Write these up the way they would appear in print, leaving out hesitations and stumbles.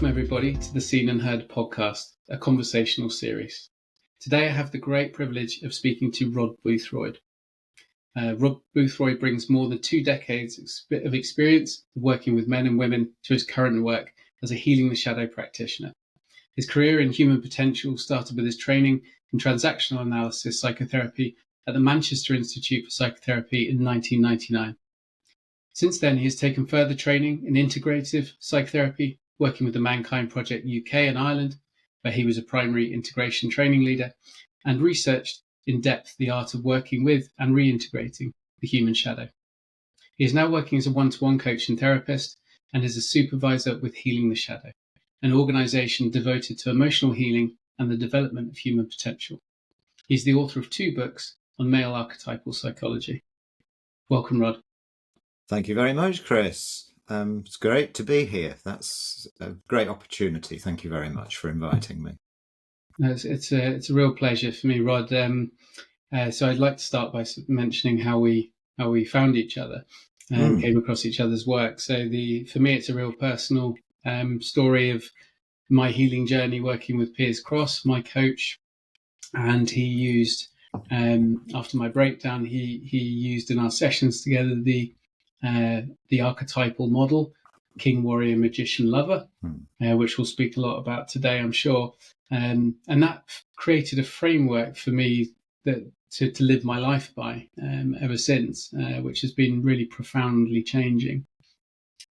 Welcome everybody to the Seen and Heard podcast, a conversational series. Today I have the great privilege of speaking to Rob Boothroyd. Rob Boothroyd brings more than 2 decades of experience working with men and women to his current work as a Healing the Shadow practitioner. His career in human potential started with his training in transactional analysis psychotherapy at the Manchester Institute for Psychotherapy in 1999. Since then, he has taken further training in integrative psychotherapy, working with the Mankind Project UK and Ireland, where he was a primary integration training leader, and researched in depth the art of working with and reintegrating the human shadow. He is now working as a one-to-one coach and therapist and is a supervisor with Healing the Shadow, an organisation devoted to emotional healing and the development of human potential. He's the author of 2 books on male archetypal psychology. Welcome, Rod. Thank you very much, Chris. It's great to be here. That's a great opportunity. Thank you very much for inviting me. It's a real pleasure for me, Rod. So I'd like to start by mentioning how we found each other and came across each other's work. So for me, it's a real personal story of my healing journey working with Piers Cross, my coach, and he used after my breakdown, he used in our sessions together the archetypal model, King, Warrior, Magician, Lover, which we'll speak a lot about today, I'm sure. And that created a framework for me that to live my life by ever since, which has been really profoundly changing.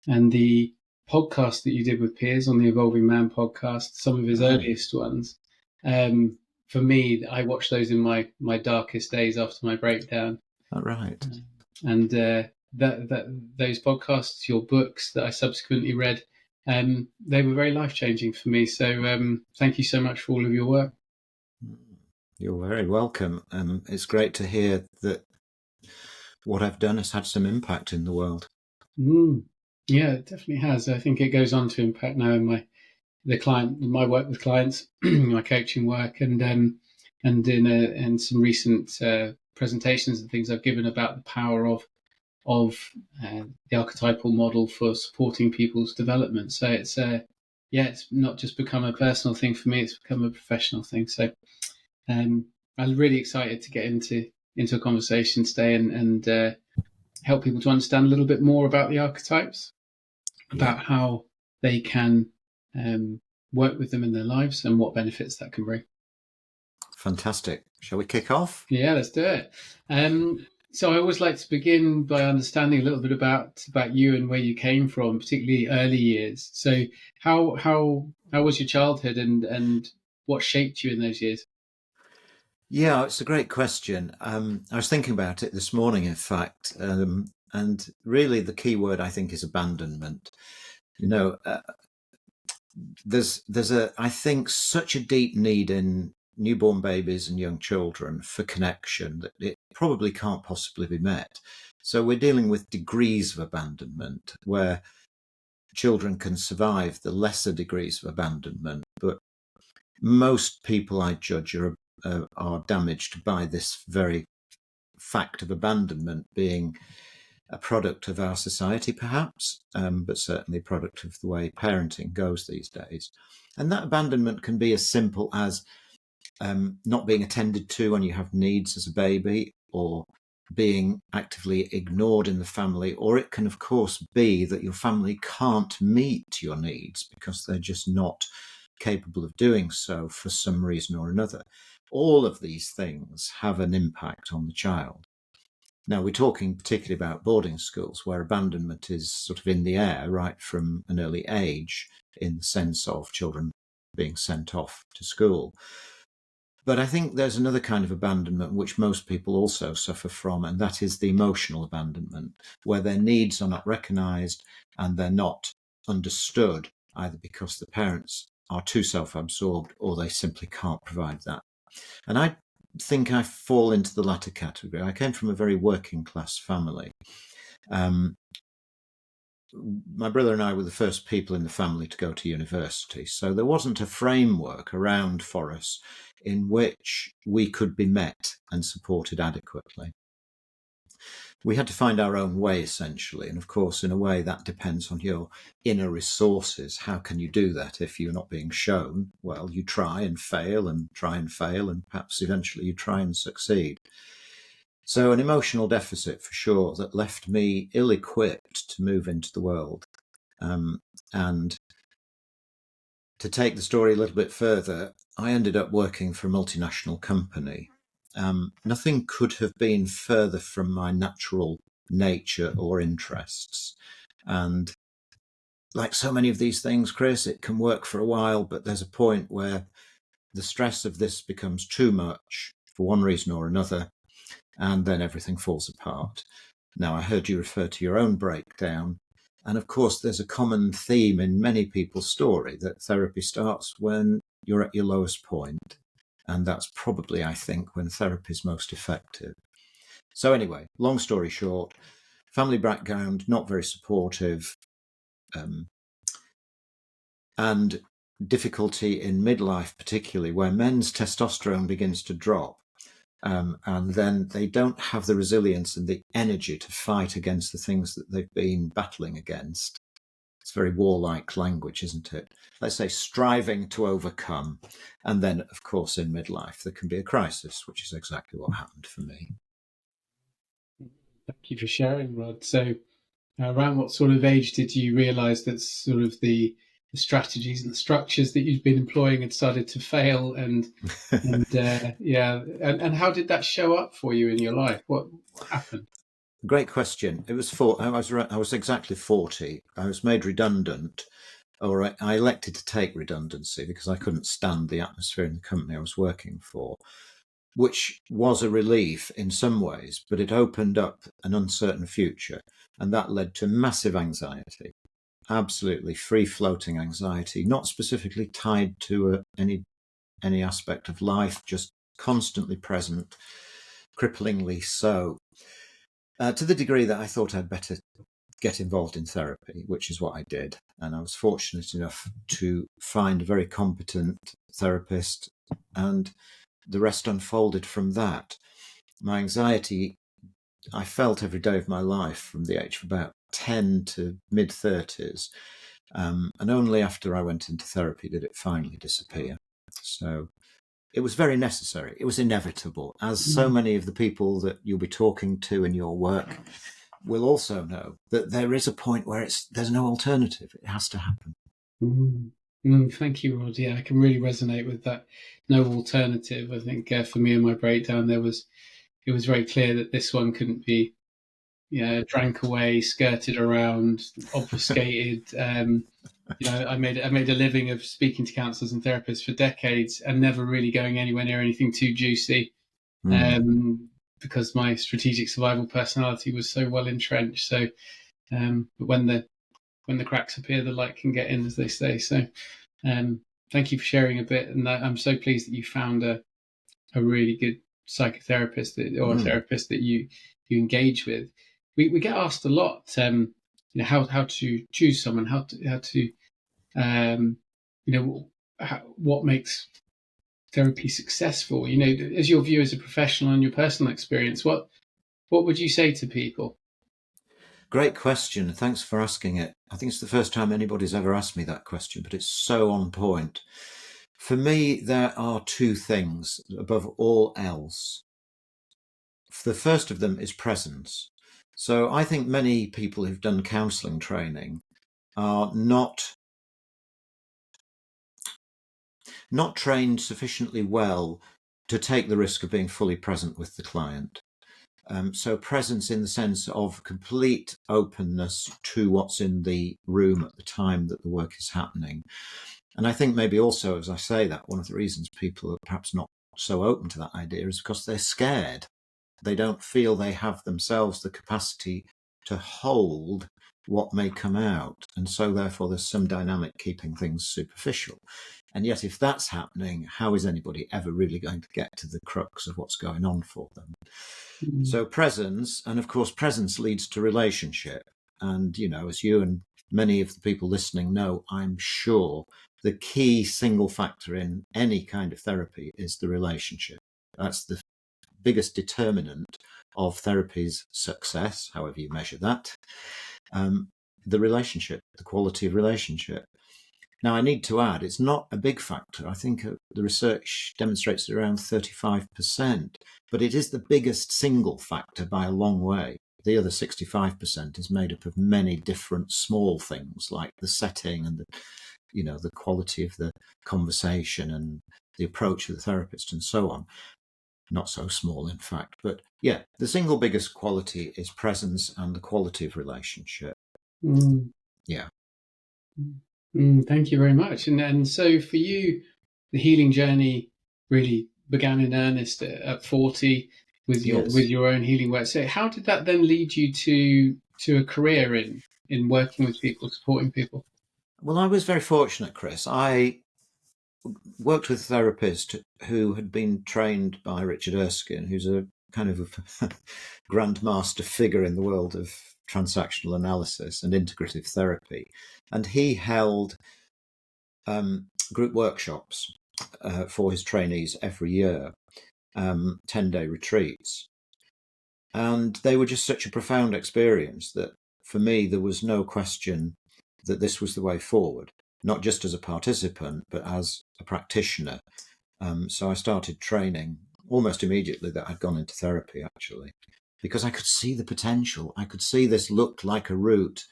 And the podcast that you did with Piers on the Evolving Man podcast, some of his earliest ones, for me, I watched those in my darkest days after my breakdown. All right. And those podcasts, your books that I subsequently read, they were very life-changing for me. So thank you so much for all of your work. You're very welcome. It's great to hear that what I've done has had some impact in the world. Yeah, it definitely has. I think it goes on to impact now in my work with clients, my coaching work, and in some recent presentations and things I've given about the power of the archetypal model for supporting people's development. So it's not just become a personal thing for me; it's become a professional thing. So I'm really excited to get into a conversation today and help people to understand a little bit more about the archetypes, about how they can work with them in their lives and what benefits that can bring. Fantastic. Shall we kick off? Yeah, let's do it. So I always like to begin by understanding a little bit about you and where you came from, particularly early years. So how was your childhood and what shaped you in those years? Yeah, it's a great question. I was thinking about it this morning, in fact, and really the key word I think is abandonment. There's I think such a deep need in newborn babies and young children for connection that it probably can't possibly be met. So we're dealing with degrees of abandonment where children can survive the lesser degrees of abandonment, but most people I judge are damaged by this very fact of abandonment being a product of our society, perhaps, but certainly a product of the way parenting goes these days. And that abandonment can be as simple as not being attended to when you have needs as a baby, or being actively ignored in the family, or it can, of course, be that your family can't meet your needs because they're just not capable of doing so for some reason or another. All of these things have an impact on the child. Now, we're talking particularly about boarding schools where abandonment is sort of in the air right from an early age, in the sense of children being sent off to school. But I think there's another kind of abandonment which most people also suffer from, and that is the emotional abandonment, where their needs are not recognised and they're not understood, either because the parents are too self-absorbed or they simply can't provide that. And I think I fall into the latter category. I came from a very working class family. My brother and I were the first people in the family to go to university, so there wasn't a framework around for us in which we could be met and supported adequately. we had to find our own way, essentially. And of course, in a way, that depends on your inner resources. How can you do that if you're not being shown? Well, you try and fail, and perhaps eventually you try and succeed. So an emotional deficit, for sure, that left me ill-equipped to move into the world. And to take the story a little bit further, I ended up working for a multinational company. Nothing could have been further from my natural nature or interests. And like so many of these things, Chris, it can work for a while, but there's a point where the stress of this becomes too much for one reason or another, and then everything falls apart. Now, I heard you refer to your own breakdown. And of course, there's a common theme in many people's story that therapy starts when you're at your lowest point. And that's probably, I think, when therapy is most effective. So anyway, long story short, family background, not very supportive, and difficulty in midlife, particularly where men's testosterone begins to drop. And then they don't have the resilience and the energy to fight against the things that they've been battling against. It's very warlike language, isn't it? Let's say striving to overcome. And then, of course, in midlife, there can be a crisis, which is exactly what happened for me. Thank you for sharing, Rod. So around what sort of age did you realise that sort of the strategies and the structures that you've been employing had started to fail, and how did that show up for you in your life? What happened? Great question. It was I was exactly 40. I was made redundant, or I elected to take redundancy because I couldn't stand the atmosphere in the company I was working for, which was a relief in some ways, but it opened up an uncertain future, and that led to massive anxiety. Absolutely free-floating anxiety, not specifically tied to any aspect of life, just constantly present, cripplingly so, to the degree that I thought I'd better get involved in therapy, which is what I did. And I was fortunate enough to find a very competent therapist, and the rest unfolded from that. My anxiety, I felt every day of my life from the age of about 10 to mid-30s. And only after I went into therapy did it finally disappear. So it was very necessary. It was inevitable, as so many of the people that you'll be talking to in your work will also know, that there is a point where there's no alternative. It has to happen. Thank you, Rod. Yeah, I can really resonate with that. No alternative. I think for me and my breakdown, it was very clear that this one couldn't be, drank away, skirted around, obfuscated. I made a living of speaking to counsellors and therapists for decades, and never really going anywhere near anything too juicy, because my strategic survival personality was so well entrenched. So, but when the cracks appear, the light can get in, as they say. So, thank you for sharing a bit, and I'm so pleased that you found a really good psychotherapist or a therapist that you engage with. We get asked a lot, how to choose someone, how to what makes therapy successful. As your view as a professional and your personal experience, what would you say to people? Great question. Thanks for asking it. I think it's the first time anybody's ever asked me that question, but it's so on point. For me, there are two things above all else. The first of them is presence. So I think many people who've done counselling training are not trained sufficiently well to take the risk of being fully present with the client. So presence in the sense of complete openness to what's in the room at the time that the work is happening. And I think maybe also, as I say that, one of the reasons people are perhaps not so open to that idea is because they're scared. They don't feel they have themselves the capacity to hold what may come out. And so therefore there's some dynamic keeping things superficial. And yet if that's happening, how is anybody ever really going to get to the crux of what's going on for them? So presence, and of course presence leads to relationship. And, as you and many of the people listening know, I'm sure the key single factor in any kind of therapy is the relationship. That's the biggest determinant of therapy's success, however you measure that, the relationship, the quality of relationship. Now, I need to add, it's not a big factor. I think the research demonstrates it around 35%, but it is the biggest single factor by a long way. The other 65% is made up of many different small things, like the setting and the quality of the conversation and the approach of the therapist and so on. Not so small, in fact. But yeah, the single biggest quality is presence and the quality of relationship. Yeah. Thank you very much. And so for you, the healing journey really began in earnest at 40 with your own healing work. So how did that then lead you to a career in working with people, supporting people? Well, I was very fortunate, Chris. I worked with a therapist who had been trained by Richard Erskine, who's a kind of a grandmaster figure in the world of transactional analysis and integrative therapy. And he held group workshops for his trainees every year, 10-day retreats. And they were just such a profound experience that for me, there was no question that this was the way forward, not just as a participant, but as a practitioner. So I started training almost immediately that I'd gone into therapy, actually, because I could see the potential. I could see this looked like a route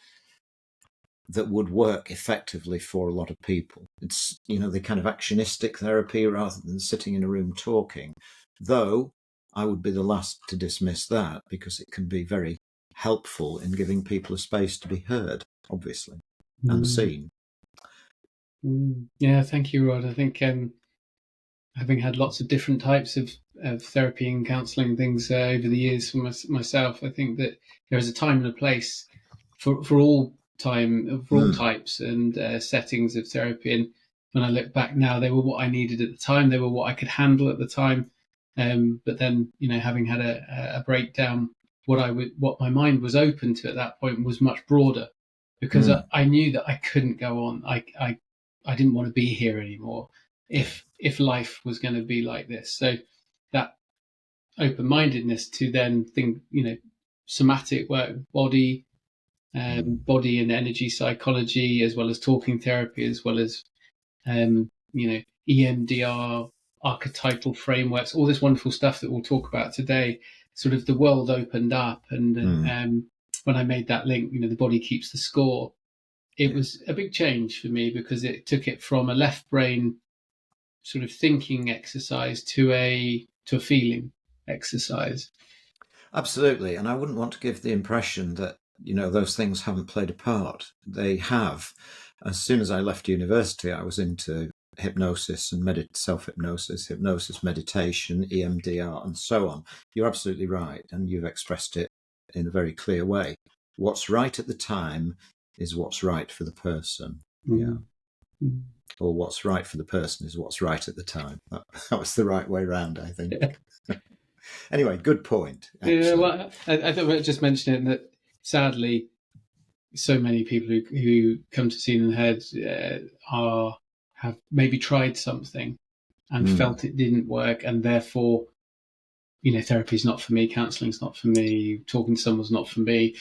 that would work effectively for a lot of people. It's, the kind of actionistic therapy rather than sitting in a room talking, though I would be the last to dismiss that because it can be very helpful in giving people a space to be heard, obviously, and seen. Yeah, thank you, Rod. I think having had lots of different types of therapy and counselling things over the years for myself, I think that there is a time and a place for all types and settings of therapy. And when I look back now, they were what I needed at the time. They were what I could handle at the time. But then, having had a breakdown, what my mind was open to at that point was much broader, because I knew that I couldn't go on. I didn't want to be here anymore if life was going to be like this. So that open-mindedness to then think, somatic work, body and energy psychology, as well as talking therapy, as well as EMDR, archetypal frameworks, all this wonderful stuff that we'll talk about today. Sort of the world opened up, and when I made that link, the body keeps the score. It was a big change for me because it took it from a left brain sort of thinking exercise to a feeling exercise. Absolutely. And I wouldn't want to give the impression that, those things haven't played a part. They have. As soon as I left university, I was into hypnosis and self-hypnosis, hypnosis, meditation, EMDR, and so on. You're absolutely right. And you've expressed it in a very clear way. What's right at the time is what's right for the person. Yeah. Or what's right for the person is what's right at the time. That was the right way around, I think. Yeah. Anyway, good point. Actually. Yeah, well, I thought I'd just mention it that sadly, so many people who come to Seen and Heard have maybe tried something and felt it didn't work, and therefore, therapy is not for me, counselling's not for me, talking to someone's not for me.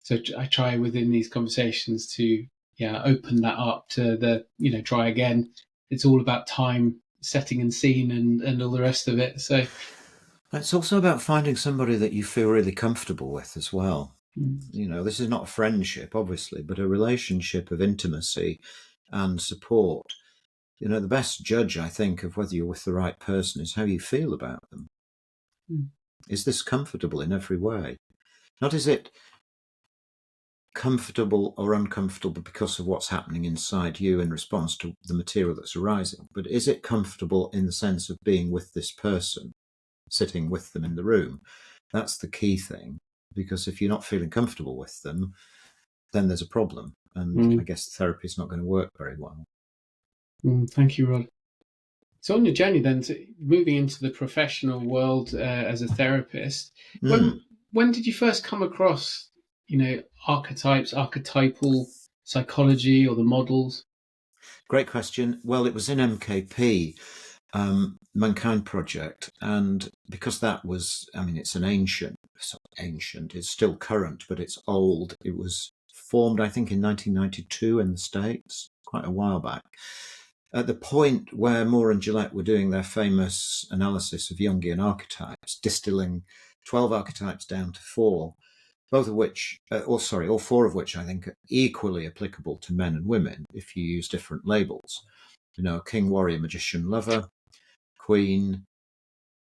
So I try within these conversations to open that up to the try again. It's all about time, setting and scene, and all the rest of it. So it's also about finding somebody that you feel really comfortable with as well. This is not a friendship, obviously, but a relationship of intimacy and support. The best judge, I think, of whether you're with the right person is how you feel about them. Is this comfortable in every way? Not is it comfortable or uncomfortable because of what's happening inside you in response to the material that's arising, but is it comfortable in the sense of being with this person, sitting with them in the room? That's the key thing, because if you're not feeling comfortable with them, then there's a problem, and I guess therapy is not going to work very well. Thank you, Rod. So on your journey then, moving into the professional world as a therapist, when did you first come across archetypes, archetypal psychology, or the models? Great question. Well, it was in MKP. Mankind Project. And because that was, it's an ancient, it's still current, but it's old. It was formed, I think, in 1992 in the States, quite a while back. At the point where Moore and Gillette were doing their famous analysis of Jungian archetypes, distilling 12 archetypes down to 4, both of which, all 4 of which I think are equally applicable to men and women if you use different labels. King, warrior, magician, lover, queen,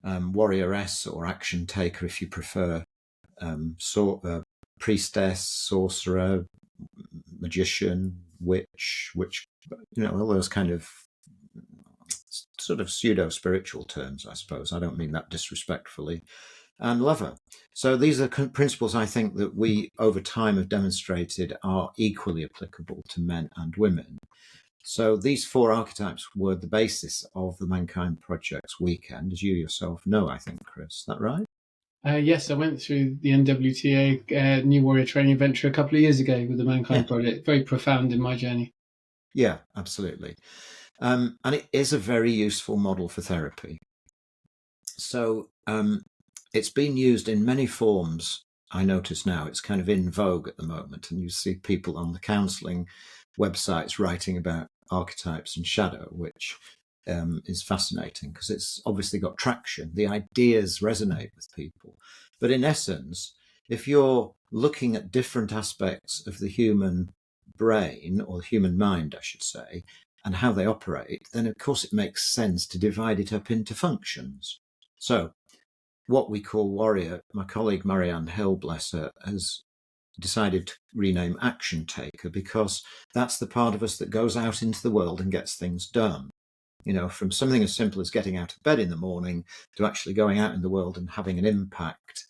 warrioress or action taker if you prefer, priestess, sorcerer, magician, witch, all those kind of sort of pseudo-spiritual terms, I suppose. I don't mean that disrespectfully. And lover. So these are principles I think that we over time have demonstrated are equally applicable to men and women. So these 4 archetypes were the basis of the Mankind Project's weekend, as you yourself know, I think, Chris. Is that right? Yes, I went through the NWTA New Warrior Training Adventure a couple of years ago with the Mankind Project. Very profound in my journey. Yeah, absolutely. And it is a very useful model for therapy. So it's been used in many forms. I notice now it's kind of in vogue at the moment, and you see people on the counselling websites writing about archetypes and shadow, which is fascinating because it's obviously got traction. The ideas resonate with people. But in essence, if you're looking at different aspects of the human brain, or the human mind, I should say, and how they operate, then of course it makes sense to divide it up into functions. So what we call warrior, my colleague Marianne Hill, bless her, has decided to rename action taker because that's the part of us that goes out into the world and gets things done. From something as simple as getting out of bed in the morning to actually going out in the world and having an impact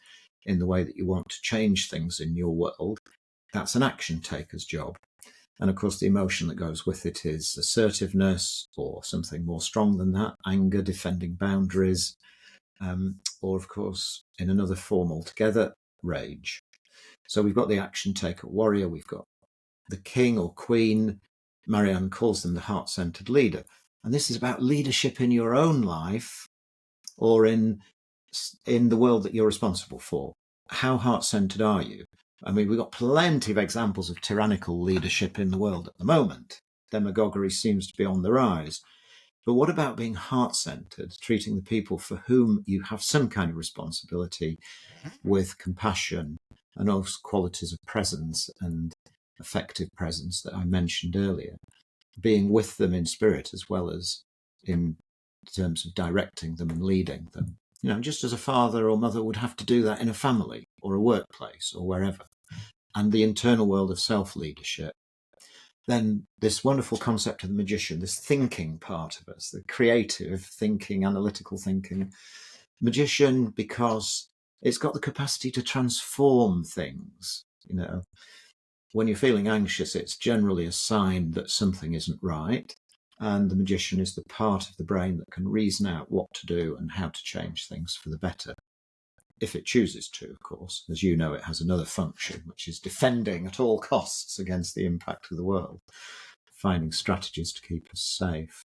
in the way that you want to change things in your world. That's an action taker's job. And of course, the emotion that goes with it is assertiveness, or something more strong than that, anger, defending boundaries, or of course, in another form altogether, rage. So we've got the action taker warrior, we've got the king or queen. Marianne calls them the heart-centered leader. And this is about leadership in your own life or in the world that you're responsible for. How heart-centered are you? We've got plenty of examples of tyrannical leadership in the world at the moment. Demagoguery seems to be on the rise. But what about being heart-centered, treating the people for whom you have some kind of responsibility with compassion and those qualities of presence and effective presence that I mentioned earlier, being with them in spirit as well as in terms of directing them and leading them. Just as a father or mother would have to do that in a family or a workplace or wherever. And the internal world of self-leadership. Then this wonderful concept of the magician, this thinking part of us, the creative thinking, analytical thinking. Magician, because it's got the capacity to transform things. When you're feeling anxious, it's generally a sign that something isn't right. And the magician is the part of the brain that can reason out what to do and how to change things for the better. If it chooses to, of course. As you know, it has another function, which is defending at all costs against the impact of the world, finding strategies to keep us safe.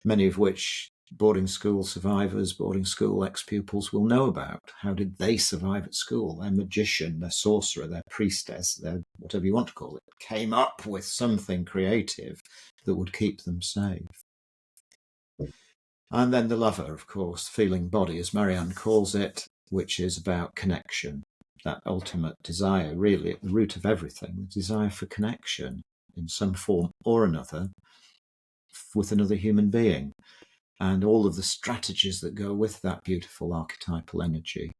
Many of which boarding school survivors, boarding school ex-pupils will know about. How did they survive at school? Their magician, their sorcerer, their priestess, their whatever you want to call it, came up with something creative that would keep them safe. And then the lover, of course, feeling body, as Marianne calls it, which is about connection, that ultimate desire, really at the root of everything, the desire for connection in some form or another with another human being, and all of the strategies that go with that beautiful archetypal energy,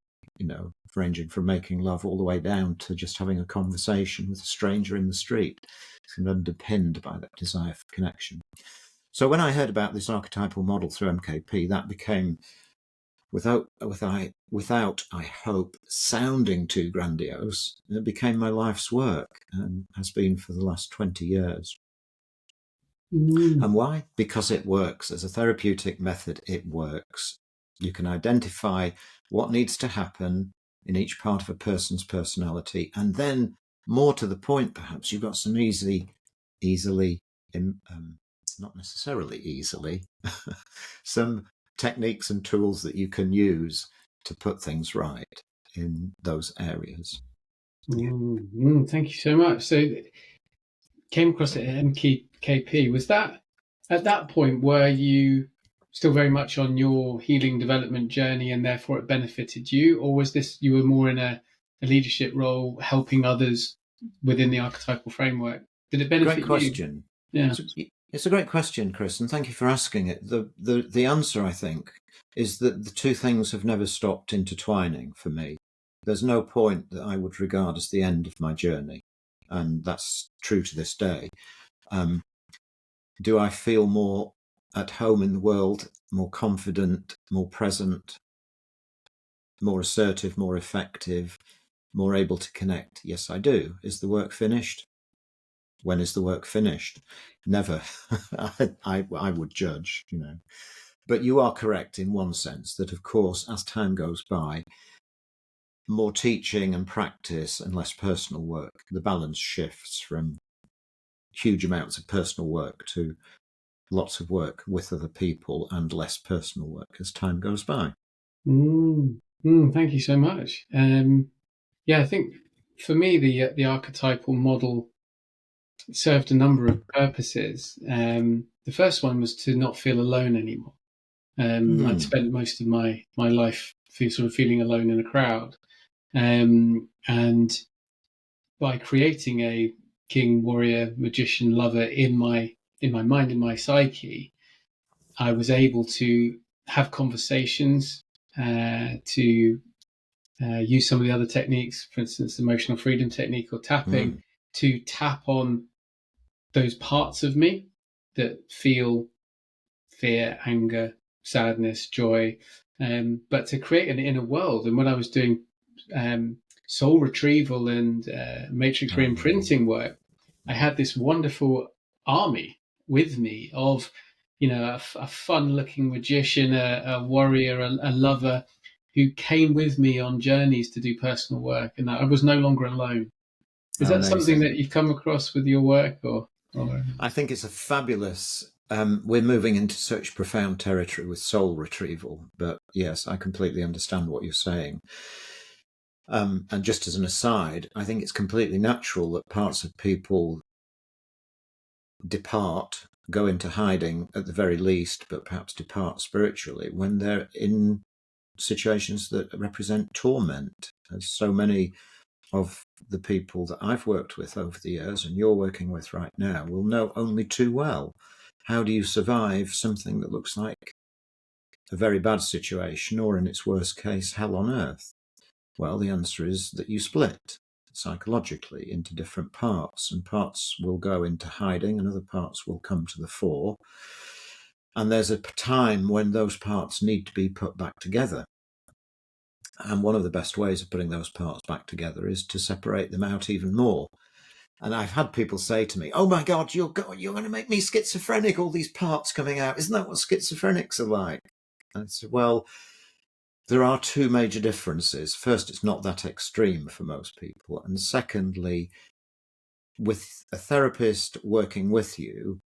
ranging from making love all the way down to just having a conversation with a stranger in the street. It's underpinned by that desire for connection. So when I heard about this archetypal model through MKP, that became, without I hope, sounding too grandiose, it became my life's work and has been for the last 20 years. And why? Because it works. As a therapeutic method, it works. You can identify what needs to happen in each part of a person's personality. And then, more to the point, perhaps, you've got some easily not necessarily easily, some techniques and tools that you can use to put things right in those areas. Thank you so much. So came across it at MKP. Was that at that point, were you still very much on your healing development journey and therefore it benefited you? Or was this, you were more in a leadership role, helping others within the archetypal framework? Did it benefit Great question. you? Yeah. It's a great question, Chris, and thank you for asking it. The answer, I think, is that the two things have never stopped intertwining for me. There's no point that I would regard as the end of my journey, and that's true to this day. Do I feel more at home in the world, more confident, more present, more assertive, more effective, more able to connect? Yes, I do. Is the work finished? When is the work finished? Never. I would judge, But you are correct in one sense that, of course, as time goes by, more teaching and practice and less personal work, the balance shifts from huge amounts of personal work to lots of work with other people and less personal work as time goes by. Thank you so much. I think for me, the archetypal model served a number of purposes. The first one was to not feel alone anymore. I'd spent most of my life feeling alone in a crowd. And by creating a king, warrior, magician, lover in my mind, in my psyche, I was able to have conversations, to use some of the other techniques, for instance, emotional freedom technique or tapping, to tap on those parts of me that feel fear, anger, sadness, joy, but to create an inner world. And when I was doing soul retrieval and matrix re-imprinting work, I had this wonderful army with me of, a fun-looking magician, a warrior, a lover, who came with me on journeys to do personal work, and I was no longer alone. Is that something that you've come across with your work, or? I think it's a fabulous. We're moving into such profound territory with soul retrieval, but yes, I completely understand what you're saying. And just as an aside, I think it's completely natural that parts of people depart, go into hiding at the very least, but perhaps depart spiritually when they're in situations that represent torment. As so many of the people that I've worked with over the years, and you're working with right now, will know only too well. How do you survive something that looks like a very bad situation, or in its worst case, hell on earth? Well, the answer is that you split psychologically into different parts, and parts will go into hiding and other parts will come to the fore. And there's a time when those parts need to be put back together. And one of the best ways of putting those parts back together is to separate them out even more. And I've had people say to me, "Oh my God, you're going to make me schizophrenic, all these parts coming out. Isn't that what schizophrenics are like?" And I said, well, there are two major differences. First, it's not that extreme for most people. And secondly, with a therapist working with you,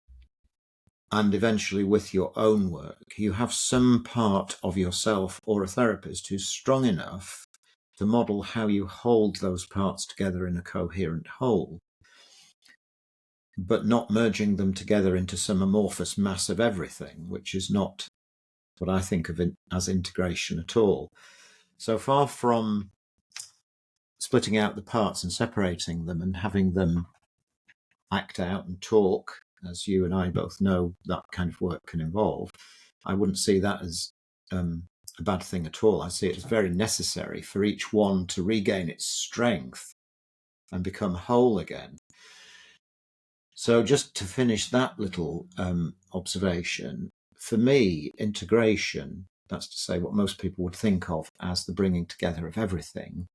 and eventually with your own work, you have some part of yourself or a therapist who's strong enough to model how you hold those parts together in a coherent whole, but not merging them together into some amorphous mass of everything, which is not what I think of as integration at all. So far from splitting out the parts and separating them and having them act out and talk, as you and I both know that kind of work can involve, I wouldn't see that as a bad thing at all. I see it as very necessary for each one to regain its strength and become whole again. So just to finish that little observation, for me, integration, that's to say what most people would think of as the bringing together of everything,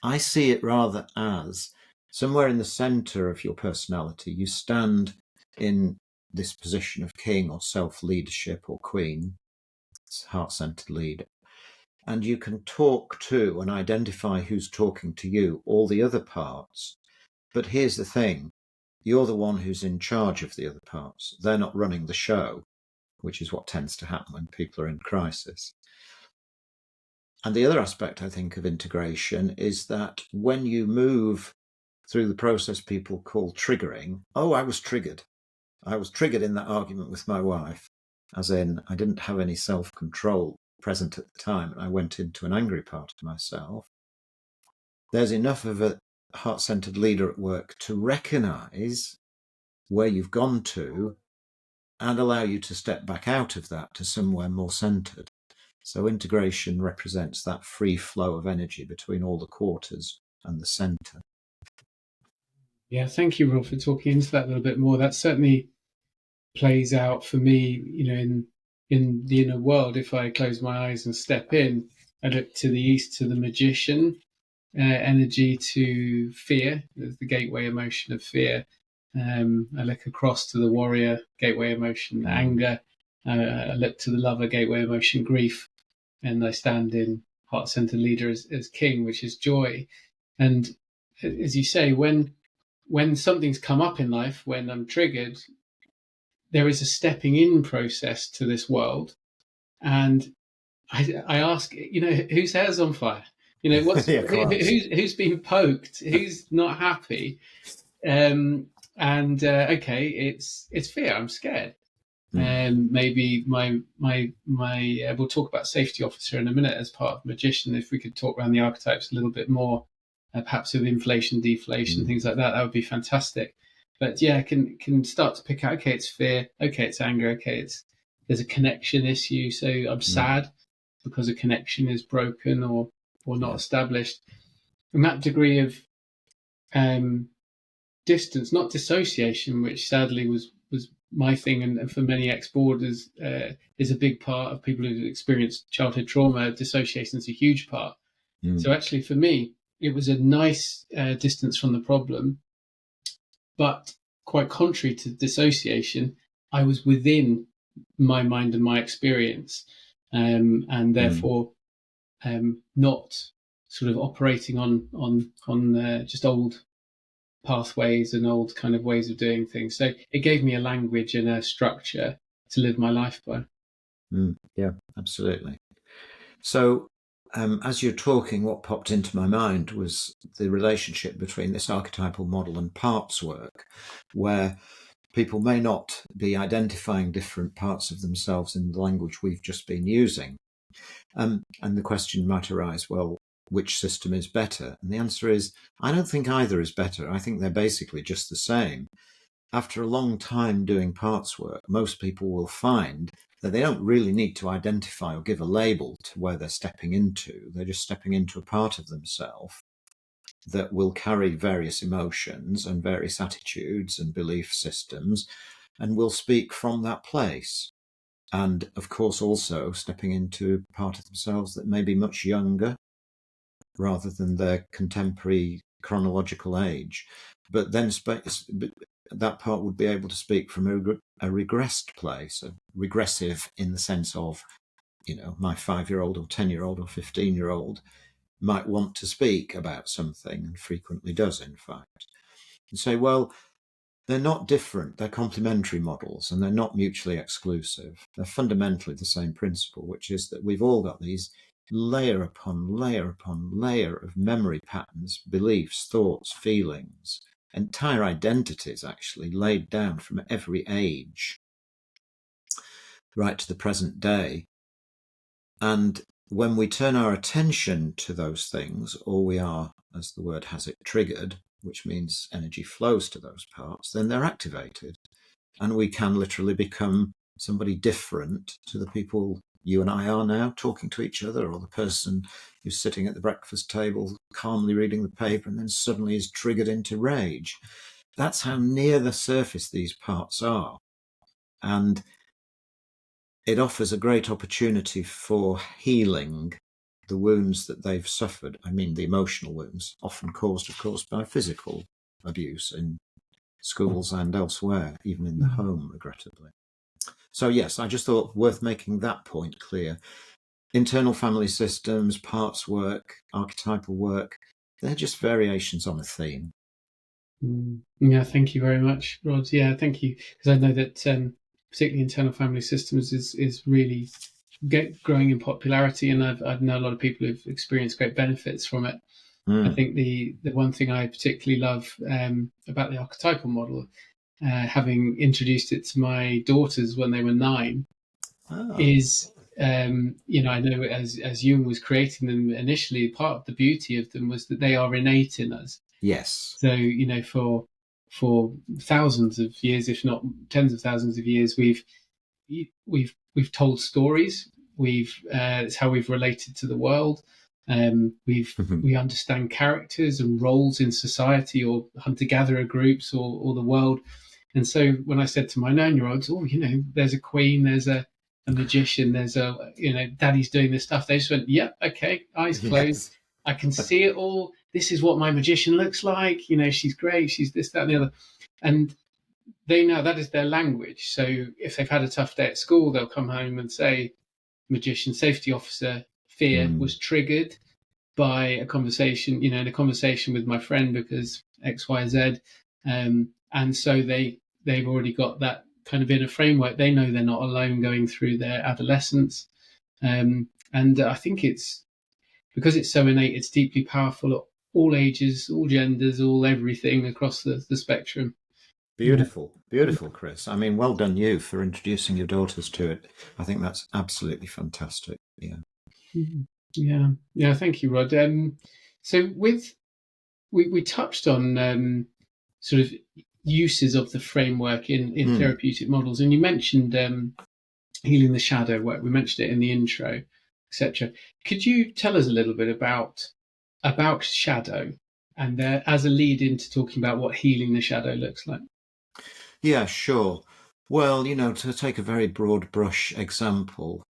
I see it rather as somewhere in the center of your personality, you stand in this position of king or self-leadership or queen, it's heart-centered leader, and you can talk to and identify who's talking to you, all the other parts. But here's the thing, you're the one who's in charge of the other parts. They're not running the show, which is what tends to happen when people are in crisis. And the other aspect, I think, of integration is that when you move through the process people call triggering, oh, I was triggered. I was triggered in that argument with my wife, as in I didn't have any self-control present at the time, and I went into an angry part of myself. There's enough of a heart-centered leader at work to recognize where you've gone to and allow you to step back out of that to somewhere more centered. So integration represents that free flow of energy between all the quarters and the center. Yeah, thank you, Rob, for talking into that a little bit more. That certainly plays out for me, in the inner world. If I close my eyes and step in, I look to the east to the magician energy, to fear, the gateway emotion of fear. I look across to the warrior, gateway emotion, anger. I look to the lover, gateway emotion, grief. And I stand in heart-centered leader as king, which is joy. And as you say, when something's come up in life, when I'm triggered, there is a stepping in process to this world. And I ask, whose hair's on fire? Who's been poked? Who's not happy? Okay, it's fear. I'm scared. And maybe my we'll talk about safety officer in a minute as part of magician. If we could talk around the archetypes a little bit more, perhaps with inflation, deflation, things like that, that would be fantastic. But yeah, can start to pick out. Okay, it's fear. Okay, it's anger. Okay, there's a connection issue. So I'm sad because a connection is broken or not established. And that degree of distance, not dissociation, which sadly was my thing, and for many ex-boarders is a big part of people who've experienced childhood trauma. Dissociation is a huge part. So actually for me, it was a nice distance from the problem, but quite contrary to dissociation, I was within my mind and my experience, and therefore not sort of operating on just old pathways and old kind of ways of doing things. So it gave me a language and a structure to live my life by. Yeah, absolutely. So as you're talking, what popped into my mind was the relationship between this archetypal model and parts work, where people may not be identifying different parts of themselves in the language we've just been using. And the question might arise, well, which system is better? And the answer is, I don't think either is better. I think they're basically just the same. After a long time doing parts work, most people will find that they don't really need to identify or give a label to where they're stepping into. They're just stepping into a part of themselves that will carry various emotions and various attitudes and belief systems and will speak from that place. And of course, also stepping into a part of themselves that may be much younger rather than their contemporary chronological age. But then that part would be able to speak from a regressed place, a regressive in the sense of, my 5-year-old or 10-year-old or 15-year-old might want to speak about something, and frequently does, in fact. And say, well, they're not different. They're complementary models, and they're not mutually exclusive. They're fundamentally the same principle, which is that we've all got these layer upon layer upon layer of memory patterns, beliefs, thoughts, feelings, entire identities actually laid down from every age right to the present day. And when we turn our attention to those things, or we are, as the word has it, triggered, which means energy flows to those parts, then they're activated. And we can literally become somebody different to the people you and I are now, talking to each other, or the person who's sitting at the breakfast table calmly reading the paper and then suddenly is triggered into rage. That's how near the surface these parts are. And it offers a great opportunity for healing the wounds that they've suffered. I mean, the emotional wounds, often caused, of course, by physical abuse in schools and elsewhere, even in the home, regrettably. So yes, I just thought worth making that point clear. Internal family systems, parts work, archetypal work, they're just variations on a theme. Yeah, thank you very much, Rod. Yeah, thank you, because I know that particularly internal family systems is really growing in popularity, and I know a lot of people who've experienced great benefits from it. I Mm. think the one thing I particularly love about the archetypal model, having introduced it to my daughters when they were 9, Ah, is I know as Jung was creating them initially, part of the beauty of them was that they are innate in us. yes. So for thousands of years, if not tens of thousands of years, we've told stories. It's how we've related to the world. We understand characters and roles in society, or hunter-gatherer groups, or the world. And so when I said to my 9-year-olds, "Oh, there's a queen, there's a magician, there's daddy's doing this stuff," they just went, "Yep, okay, eyes closed. Yes. I can see it all. This is what my magician looks like. She's great. She's this, that, and the other." And they know that is their language. So if they've had a tough day at school, they'll come home and say, "Magician, safety officer, fear Mm. was triggered by a conversation, in a conversation with my friend because X, Y, Z." And so they've already got that kind of inner framework. They know they're not alone going through their adolescence. And I think it's because it's so innate, it's deeply powerful at all ages, all genders, all everything across the spectrum. Yeah. Beautiful, beautiful, Chris. I mean, well done you for introducing your daughters to it. I think that's absolutely fantastic. Yeah. Yeah, yeah. Thank you, Rod. So we touched on sort of uses of the framework in Mm. therapeutic models, and you mentioned healing the shadow work. We mentioned it in the intro, etc. Could you tell us a little bit about shadow, and as a lead into talking about what healing the shadow looks like? Yeah, sure. Well, to take a very broad brush example,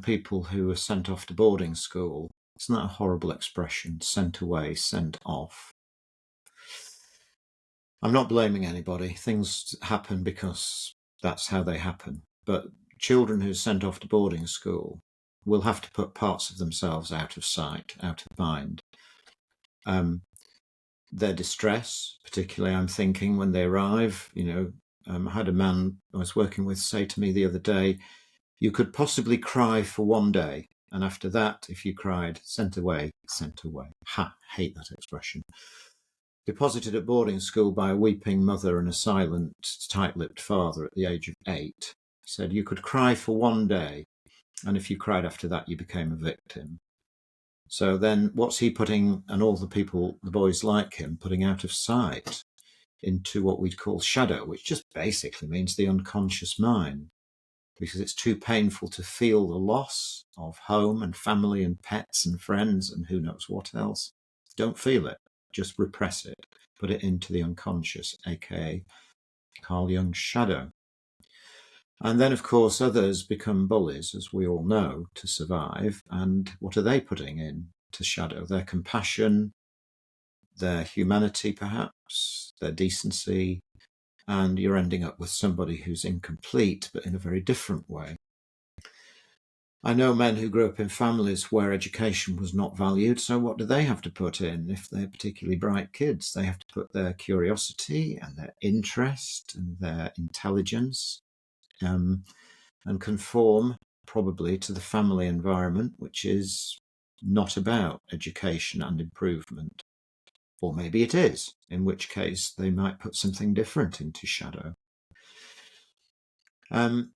people who are sent off to boarding school, isn't that a horrible expression? Sent away, sent off. I'm not blaming anybody. Things happen because that's how they happen. But children who are sent off to boarding school will have to put parts of themselves out of sight, out of mind. Their distress, particularly, I'm thinking when they arrive, I had a man I was working with say to me the other day, "You could possibly cry for one day. And after that, if you cried, sent away, sent away." Ha, hate that expression. Deposited at boarding school by a weeping mother and a silent, tight-lipped father at the age of 8. He said, "You could cry for one day, and if you cried after that, you became a victim." So then what's he putting, and all the boys like him, putting out of sight into what we'd call shadow, which just basically means the unconscious mind, because it's too painful to feel the loss of home and family and pets and friends and who knows what else. Don't feel it. Just repress it. Put it into the unconscious, aka Carl Jung's shadow. And then, of course, others become bullies, as we all know, to survive. And what are they putting in to shadow? Their compassion, their humanity, perhaps, their decency. And you're ending up with somebody who's incomplete, but in a very different way. I know men who grew up in families where education was not valued, so what do they have to put in if they're particularly bright kids? They have to put their curiosity and their interest and their intelligence and conform probably to the family environment, which is not about education and improvement. Or maybe it is, in which case they might put something different into shadow. And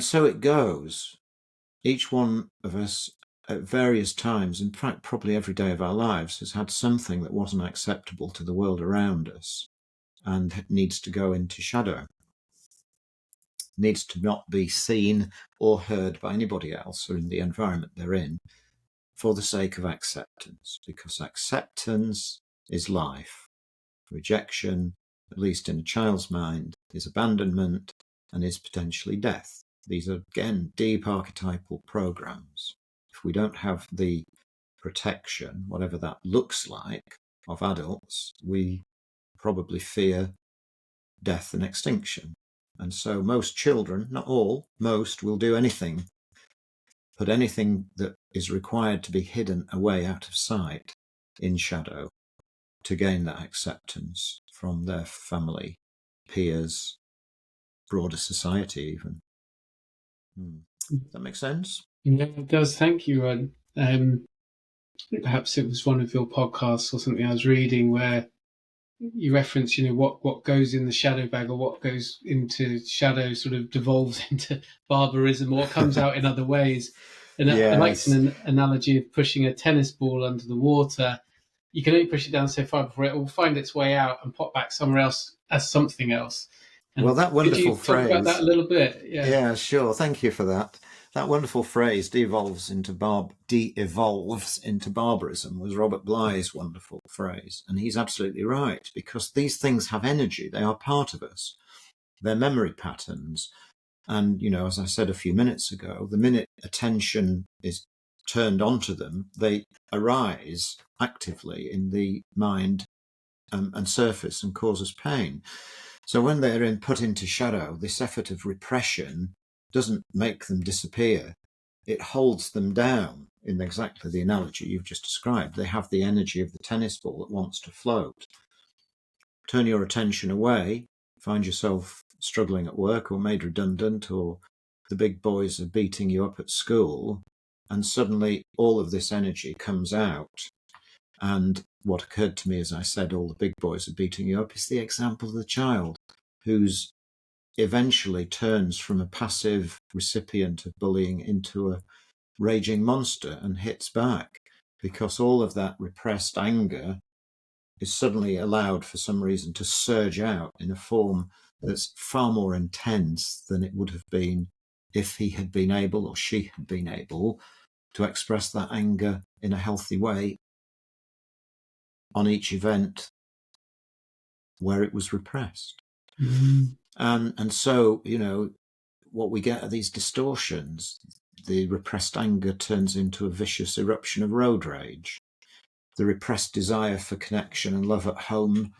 so it goes. Each one of us at various times, in fact, probably every day of our lives, has had something that wasn't acceptable to the world around us and needs to go into shadow, needs to not be seen or heard by anybody else or in the environment they're in for the sake of acceptance, because acceptance is life. Rejection, at least in a child's mind, is abandonment and is potentially death. These are, again, deep archetypal programs. If we don't have the protection, whatever that looks like, of adults, we probably fear death and extinction. And so most children, not all, most will do anything, put anything that is required to be hidden away out of sight in shadow to gain that acceptance from their family, peers, broader society even. Does that make sense? Yeah, it does. Thank you, Rod. Perhaps it was one of your podcasts or something I was reading where you reference, what goes in the shadow bag or what goes into shadow sort of devolves into barbarism or comes out in other ways. And I liked Yes. an analogy of pushing a tennis ball under the water. You can only push it down so far before it will find its way out and pop back somewhere else as something else. And Well, that could wonderful you talk about that phrase. a little bit? Yeah. Yeah, sure. Thank you for that. That wonderful phrase, de-evolves into barbarism, was Robert Bly's wonderful phrase. And he's absolutely right, because these things have energy. They are part of us. They're memory patterns. And, as I said a few minutes ago, the minute attention is turned onto them, they arise actively in the mind and surface and cause us pain. So when they're put into shadow, this effort of repression doesn't make them disappear. It holds them down in exactly the analogy you've just described. They have the energy of the tennis ball that wants to float. Turn your attention away, find yourself struggling at work or made redundant, or the big boys are beating you up at school, and suddenly all of this energy comes out. And what occurred to me as I said, all the big boys are beating you up, is the example of the child who's eventually turns from a passive recipient of bullying into a raging monster and hits back, because all of that repressed anger is suddenly allowed for some reason to surge out in a form that's far more intense than it would have been if he had been able, or she had been able, to express that anger in a healthy way on each event where it was repressed. And so, what we get are these distortions. The repressed anger turns into a vicious eruption of road rage. The repressed desire for connection and love at home,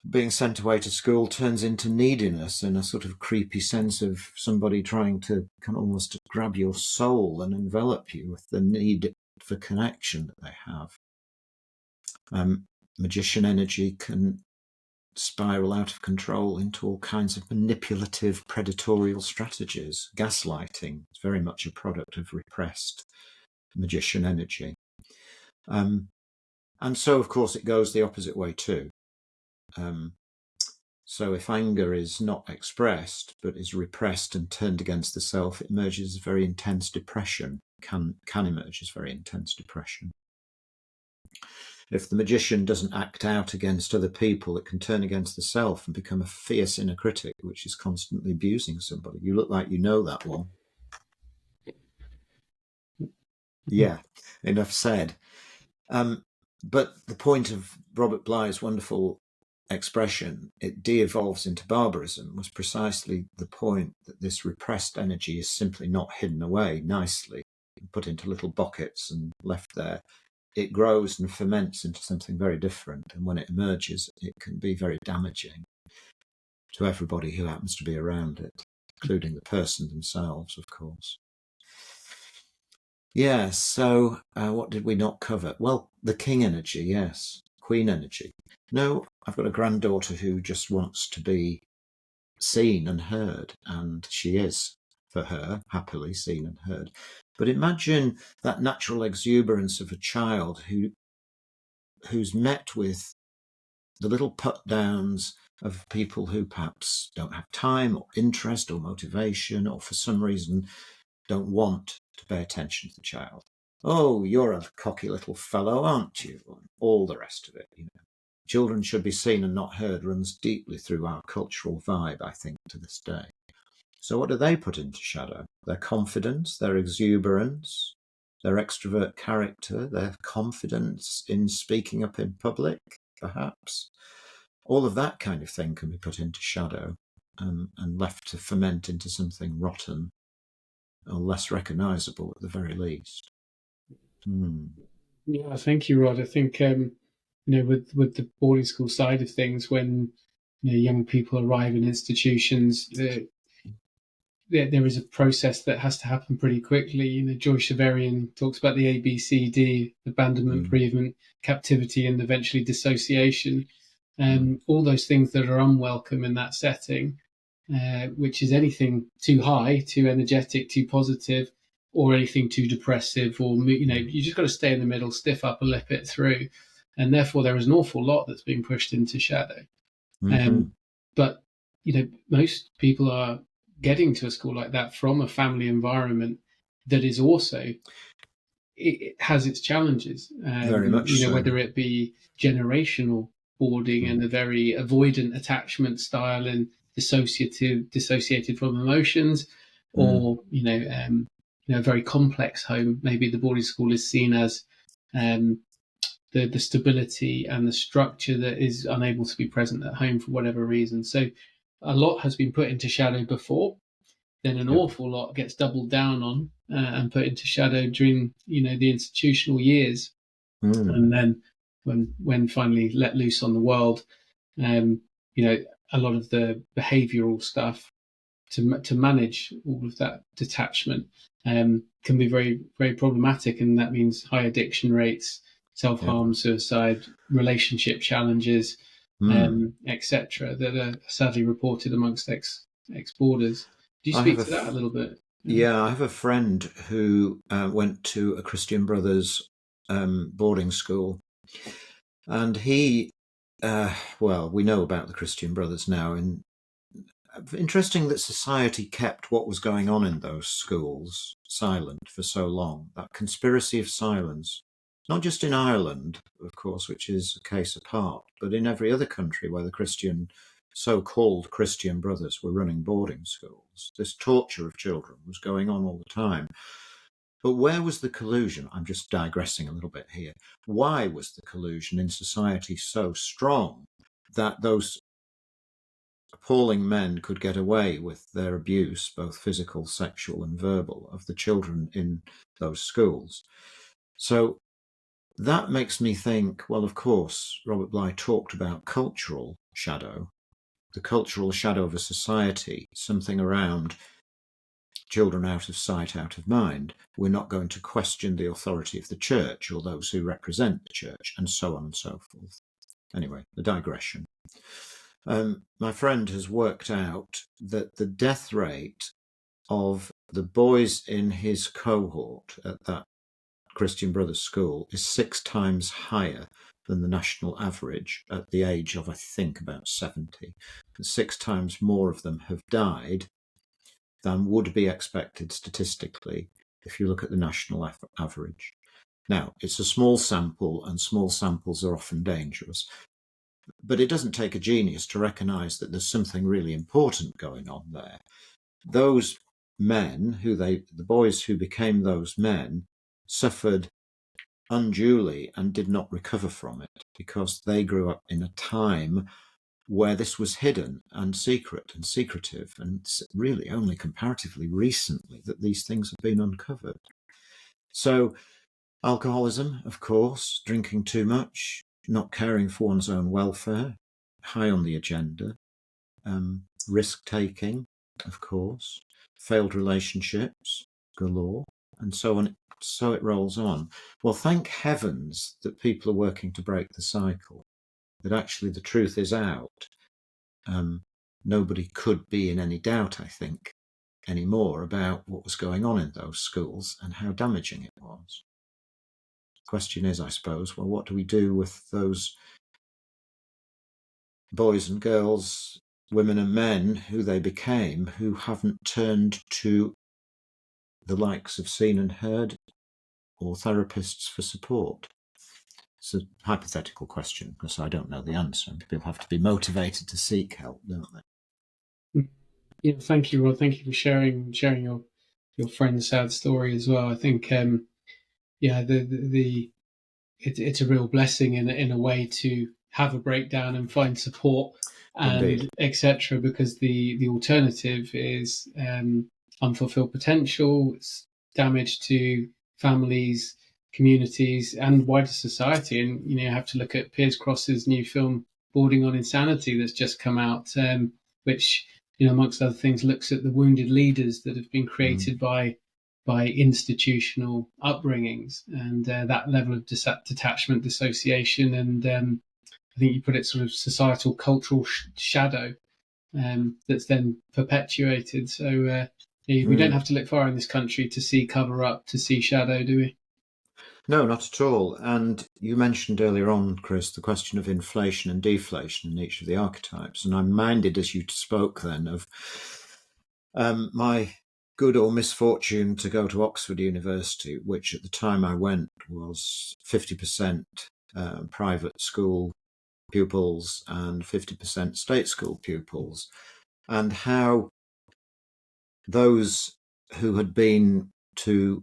being sent away to school, turns into neediness and a sort of creepy sense of somebody trying to kind of almost grab your soul and envelop you with the need for connection that they have. Magician energy can spiral out of control into all kinds of manipulative, predatorial strategies. Gaslighting is very much a product of repressed magician energy. And so, of course, it goes the opposite way too. So if anger is not expressed, but is repressed and turned against the self, it emerges as very intense depression, can emerge as very intense depression. If the magician doesn't act out against other people, it can turn against the self and become a fierce inner critic, which is constantly abusing somebody. You look like you know that one. Yeah, enough said. But the point of Robert Bly's wonderful expression, it de-evolves into barbarism, was precisely the point that this repressed energy is simply not hidden away nicely, put into little buckets and left there. It grows and ferments into something very different. And when it emerges, it can be very damaging to everybody who happens to be around it, including the person themselves, of course. Yes, so what did we not cover? Well, the king energy, yes. Queen energy. No, I've got a granddaughter who just wants to be seen and heard, and she is, for her, happily seen and heard. But imagine that natural exuberance of a child who's met with the little put-downs of people who perhaps don't have time or interest or motivation, or for some reason don't want to pay attention to the child. Oh, you're a cocky little fellow, aren't you? And all the rest of it, Children should be seen and not heard runs deeply through our cultural vibe, I think, to this day. So what do they put into shadow? Their confidence, their exuberance, their extrovert character, their confidence in speaking up in public, perhaps. All of that kind of thing can be put into shadow and left to ferment into something rotten or less recognisable at the very least. Yeah, thank you, Rod. I think with the boarding school side of things, when young people arrive in institutions, there is a process that has to happen pretty quickly. You know, Joy Shaverian talks about the ABCD: abandonment, bereavement, captivity, and eventually dissociation. All those things that are unwelcome in that setting, which is anything too high, too energetic, too positive, or anything too depressive, or, you know, you just got to stay in the middle, stiff upper lip it through. And therefore, there is an awful lot that's being pushed into shadow. But, you know, most people are getting to a school like that from a family environment that is also, it has its challenges. Very much you know, so. whether it be generational boarding and a very avoidant attachment style and dissociated from emotions, or a very complex home. Maybe the boarding school is seen as the stability and the structure that is unable to be present at home for whatever reason. So a lot has been put into shadow before, then an awful lot gets doubled down on and put into shadow during, you know, the institutional years. And then when finally let loose on the world, you know, a lot of the behavioural stuff to manage all of that detachment can be very, very problematic. And that means high addiction rates, self-harm, suicide, relationship challenges, etc., that are sadly reported amongst ex-boarders. Do you speak to that a little bit? Yeah, I have a friend who went to a Christian Brothers boarding school, and he, well, we know about the Christian Brothers now. And interesting that society kept what was going on in those schools silent for so long. That conspiracy of silence, not just in Ireland, of course, which is a case apart, but in every other country where the so-called Christian Brothers were running boarding schools. This torture of children was going on all the time. But where was the collusion? I'm just digressing a little bit here. Why was the collusion in society so strong that those appalling men could get away with their abuse, both physical, sexual, and verbal, of the children in those schools? So that makes me think, well, of course, Robert Bly talked about cultural shadow, the cultural shadow of a society, something around children out of sight, out of mind. We're not going to question the authority of the church or those who represent the church, and so on and so forth. Anyway, a digression. My friend has worked out that the death rate of the boys in his cohort at that Christian Brothers school is 6 times higher than the national average at the age of, I think, about 70. 6 times more of them have died than would be expected statistically if you look at the national average. Now, it's a small sample, and small samples are often dangerous. But it doesn't take a genius to recognise that there's something really important going on there. Those men, the boys who became those men, suffered unduly and did not recover from it because they grew up in a time where this was hidden and secret and secretive, and it's really only comparatively recently that these things have been uncovered. So alcoholism, of course, drinking too much, not caring for one's own welfare, high on the agenda. Risk-taking, of course, failed relationships galore, and so on. So it rolls on. Well, thank heavens that people are working to break the cycle, that actually the truth is out. Nobody could be in any doubt, I think, anymore about what was going on in those schools and how damaging it was. The question is, I suppose, well, what do we do with those boys and girls, women and men who they became, who haven't turned to the likes of Seen and Heard or therapists for support? It's a hypothetical question because I don't know the answer. People have to be motivated to seek help, don't they? Yeah, thank you, Rod. Thank you for sharing your friend's sad story as well. I think it's a real blessing in a way to have a breakdown and find support and etc. Because the alternative is unfulfilled potential, it's damage to families, communities, and wider society. And you have to look at Piers Cross's new film Boarding on Insanity that's just come out, which amongst other things, looks at the wounded leaders that have been created by institutional upbringings and that level of detachment, dissociation, and I think you put it sort of societal, cultural shadow that's then perpetuated. So we don't have to look far in this country to see cover up, to see shadow, do we? No, not at all. And you mentioned earlier on, Chris, the question of inflation and deflation in each of the archetypes. And I'm minded as you spoke then of my good or misfortune to go to Oxford University, which at the time I went was 50% private school pupils and 50% state school pupils, and how those who had been to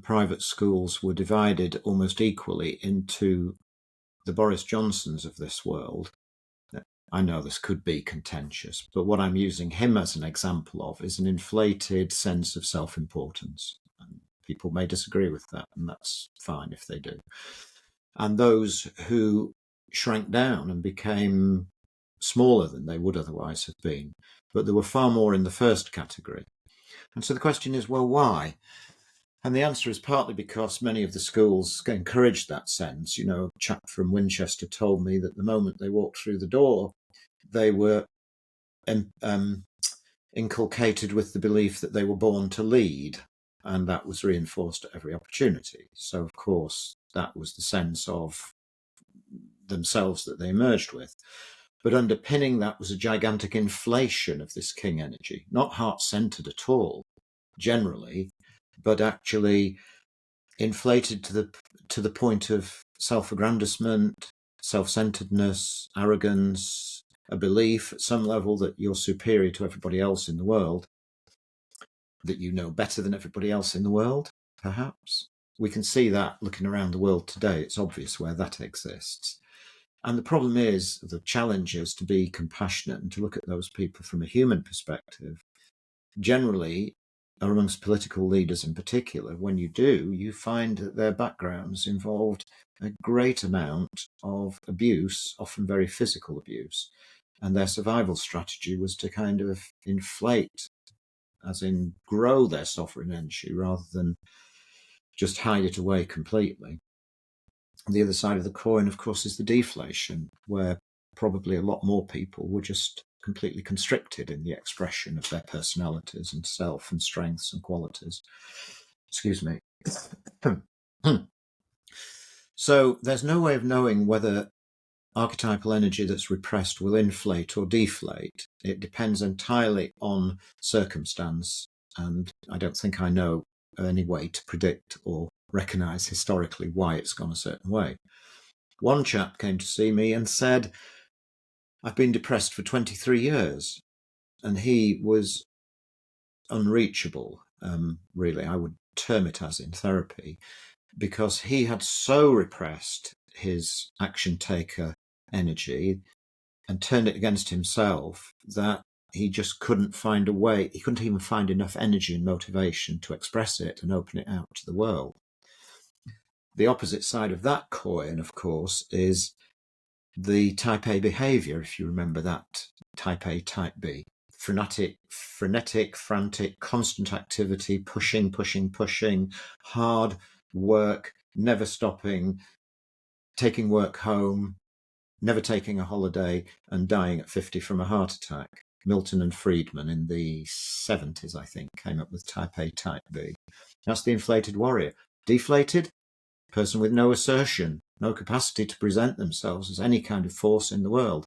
private schools were divided almost equally into the Boris Johnsons of this world. I know this could be contentious, but what I'm using him as an example of is an inflated sense of self-importance. And people may disagree with that, and that's fine if they do. And those who shrank down and became smaller than they would otherwise have been. But there were far more in the first category. And so the question is, well, why? And the answer is partly because many of the schools encouraged that sense. A chap from Winchester told me that the moment they walked through the door, they were inculcated with the belief that they were born to lead, and that was reinforced at every opportunity. So, of course, that was the sense of themselves that they emerged with. But underpinning that was a gigantic inflation of this king energy, not heart-centered at all, generally, but actually inflated to the point of self-aggrandizement, self-centeredness, arrogance, a belief at some level that you're superior to everybody else in the world, that you know better than everybody else in the world, perhaps. We can see that looking around the world today. It's obvious where that exists. And the problem is, the challenge is to be compassionate and to look at those people from a human perspective. Generally, or amongst political leaders in particular, when you do, you find that their backgrounds involved a great amount of abuse, often very physical abuse. And their survival strategy was to kind of inflate, as in grow their sovereign energy rather than just hide it away completely. The other side of the coin, of course, is the deflation, where probably a lot more people were just completely constricted in the expression of their personalities and self and strengths and qualities. Excuse me. So there's no way of knowing whether archetypal energy that's repressed will inflate or deflate. It depends entirely on circumstance, and I don't think I know any way to predict or recognise historically why it's gone a certain way. One chap came to see me and said, I've been depressed for 23 years. And he was unreachable, really, I would term it as in therapy, because he had so repressed his action taker energy and turned it against himself that he just couldn't find a way. He couldn't even find enough energy and motivation to express it and open it out to the world. The opposite side of that coin, of course, is the type A behavior, if you remember that, type A, type B. Frenetic, frantic, constant activity, pushing, hard work, never stopping, taking work home, never taking a holiday, and dying at 50 from a heart attack. Milton and Friedman in the 70s, I think, came up with type A, type B. That's the inflated warrior. Deflated, person with no assertion, no capacity to present themselves as any kind of force in the world.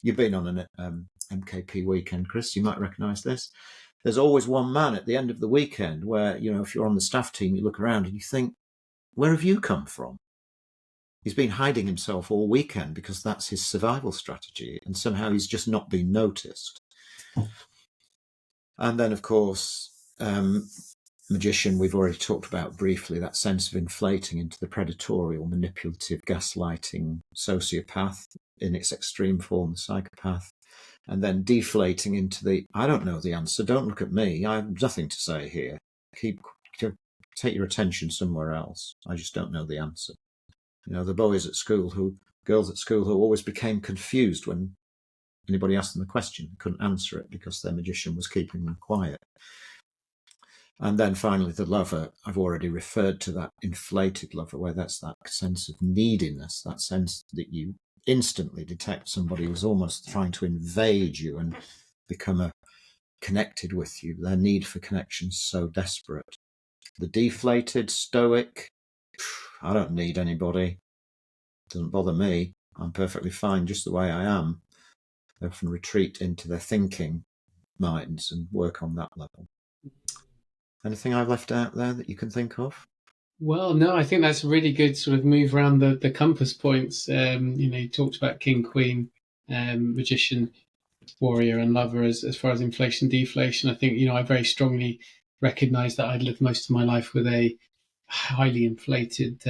You've been on an MKP weekend, Chris, you might recognise this. There's always one man at the end of the weekend where, if you're on the staff team, you look around and you think, where have you come from? He's been hiding himself all weekend because that's his survival strategy, and somehow he's just not been noticed. And then, of course, magician, we've already talked about briefly, that sense of inflating into the predatorial, manipulative, gaslighting sociopath in its extreme form, the psychopath, and then deflating into the, I don't know the answer, don't look at me, I have nothing to say here, take your attention somewhere else, I just don't know the answer. The girls at school who always became confused when anybody asked them a question, they couldn't answer it because their magician was keeping them quiet. And then finally, the lover, I've already referred to that inflated lover, where that's that sense of neediness, that sense that you instantly detect somebody who's almost trying to invade you and become connected with you. Their need for connection is so desperate. The deflated stoic, I don't need anybody. Doesn't bother me. I'm perfectly fine just the way I am. They often retreat into their thinking minds and work on that level. Anything I've left out there that you can think of? Well, no, I think that's a really good sort of move around the compass points. You talked about king, queen, magician, warrior, and lover as far as inflation, deflation. I think, I very strongly recognize that I'd lived most of my life with a highly inflated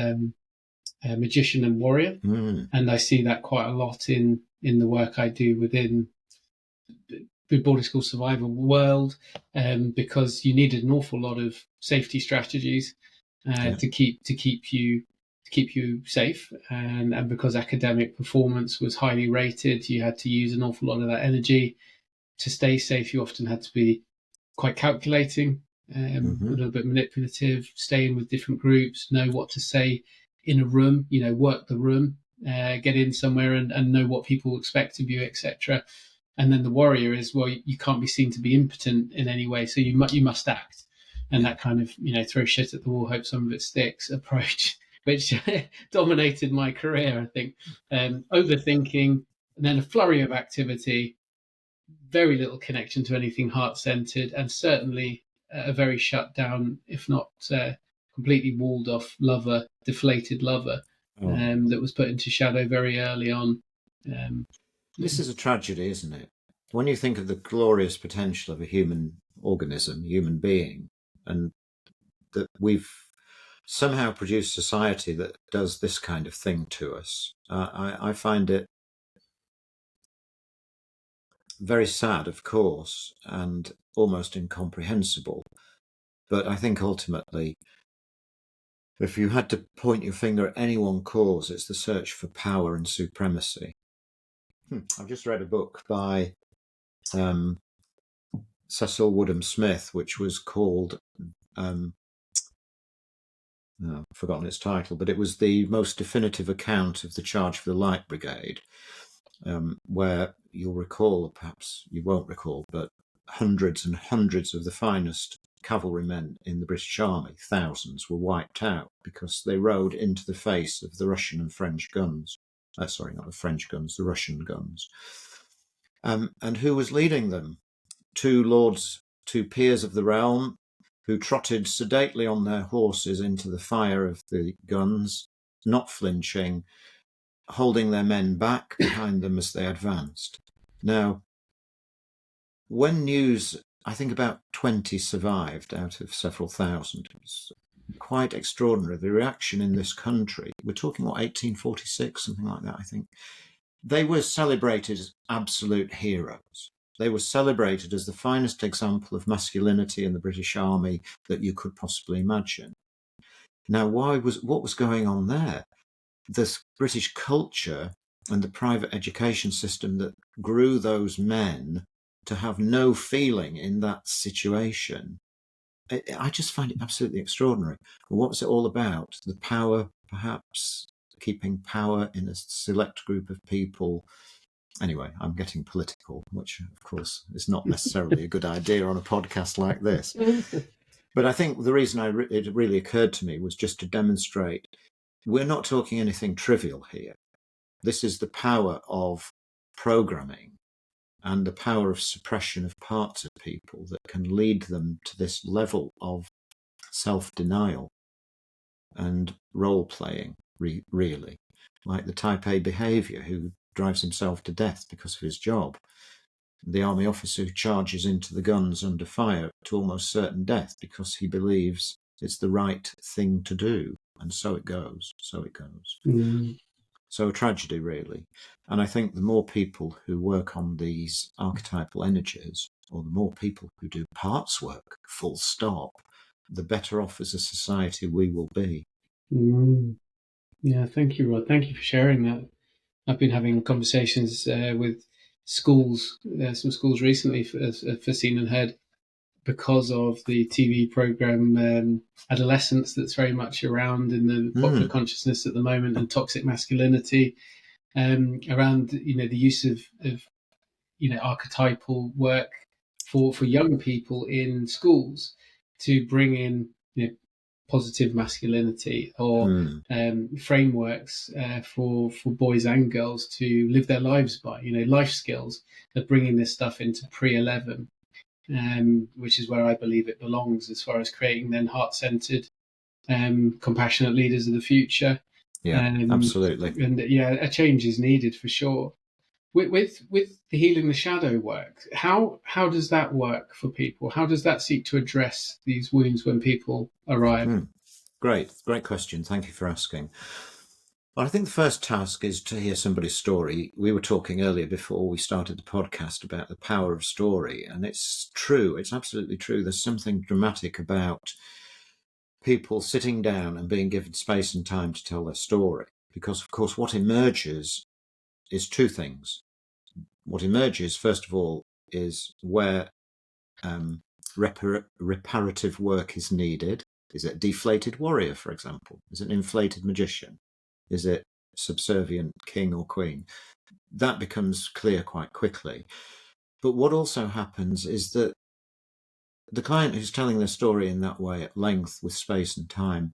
magician and warrior. And I see that quite a lot in the work I do within the boarding school survival world, because you needed an awful lot of safety strategies to keep you safe, and because academic performance was highly rated, you had to use an awful lot of that energy to stay safe. You often had to be quite calculating, a little bit manipulative, stay in with different groups, know what to say in a room, work the room, get in somewhere and know what people expect of you, etc. And then the warrior is, well, you can't be seen to be impotent in any way, so you must act. And that kind of, throw shit at the wall, hope some of it sticks approach, which dominated my career, I think. Overthinking, and then a flurry of activity, very little connection to anything heart-centered, and certainly a very shut down, if not completely walled off lover, deflated lover, that was put into shadow very early on. This is a tragedy, isn't it? When you think of the glorious potential of a human organism, human being, and that we've somehow produced society that does this kind of thing to us, I find it very sad, of course, and almost incomprehensible. But I think ultimately, if you had to point your finger at any one cause, it's the search for power and supremacy. I've just read a book by Cecil Woodham Smith, which was called, I've forgotten its title, but it was the most definitive account of the charge for the Light Brigade, where you'll recall, or perhaps you won't recall, but hundreds and hundreds of the finest cavalrymen in the British Army, thousands, were wiped out because they rode into the face of the Russian and French guns. Sorry, not the French guns, the Russian guns. And who was leading them? Two peers of the realm, who trotted sedately on their horses into the fire of the guns, not flinching, holding their men back behind them as they advanced. Now, when news, I think about 20 survived out of several thousand. It was quite extraordinary. The reaction in this country, we're talking, 1846, something like that, I think. They were celebrated as absolute heroes. They were celebrated as the finest example of masculinity in the British Army that you could possibly imagine. Now, what was going on there? This British culture and the private education system that grew those men to have no feeling in that situation, I just find it absolutely extraordinary. What was it all about? The power, perhaps, keeping power in a select group of people. Anyway, I'm getting political, which, of course, is not necessarily a good idea on a podcast like this. But I think the reason it really occurred to me was just to demonstrate we're not talking anything trivial here. This is the power of programming and the power of suppression of parts of people that can lead them to this level of self-denial and role-playing, really, like the type A behaviour who drives himself to death because of his job, the army officer who charges into the guns under fire to almost certain death because he believes it's the right thing to do, and so it goes. So a tragedy, really. And I think the more people who work on these archetypal energies, or the more people who do parts work, full stop, the better off as a society we will be. Yeah, thank you, Rod. Thank you for sharing that. I've been having conversations with schools, some schools recently for Seen and Heard, because of the TV program Adolescence that's very much around in the popular consciousness at the moment, and toxic masculinity, around the use of archetypal work for young people in schools to bring in positive masculinity, or frameworks for boys and girls to live their lives by, life skills, of bringing this stuff into pre-11, which is where I believe it belongs, as far as creating then heart-centered, compassionate leaders of the future. Yeah, absolutely. And a change is needed for sure. With the healing the shadow work, how does that work for people? How does that seek to address these wounds when people arrive? Great question. Thank you for asking. Well, I think the first task is to hear somebody's story. We were talking earlier before we started the podcast about the power of story, and it's true. It's absolutely true. There's something dramatic about people sitting down and being given space and time to tell their story, because, of course, what emerges is two things. What emerges, first of all, is where reparative work is needed. Is it a deflated warrior, for example? Is it an inflated magician? Is it subservient king or queen? That becomes clear quite quickly. But what also happens is that the client who's telling their story in that way at length, with space and time,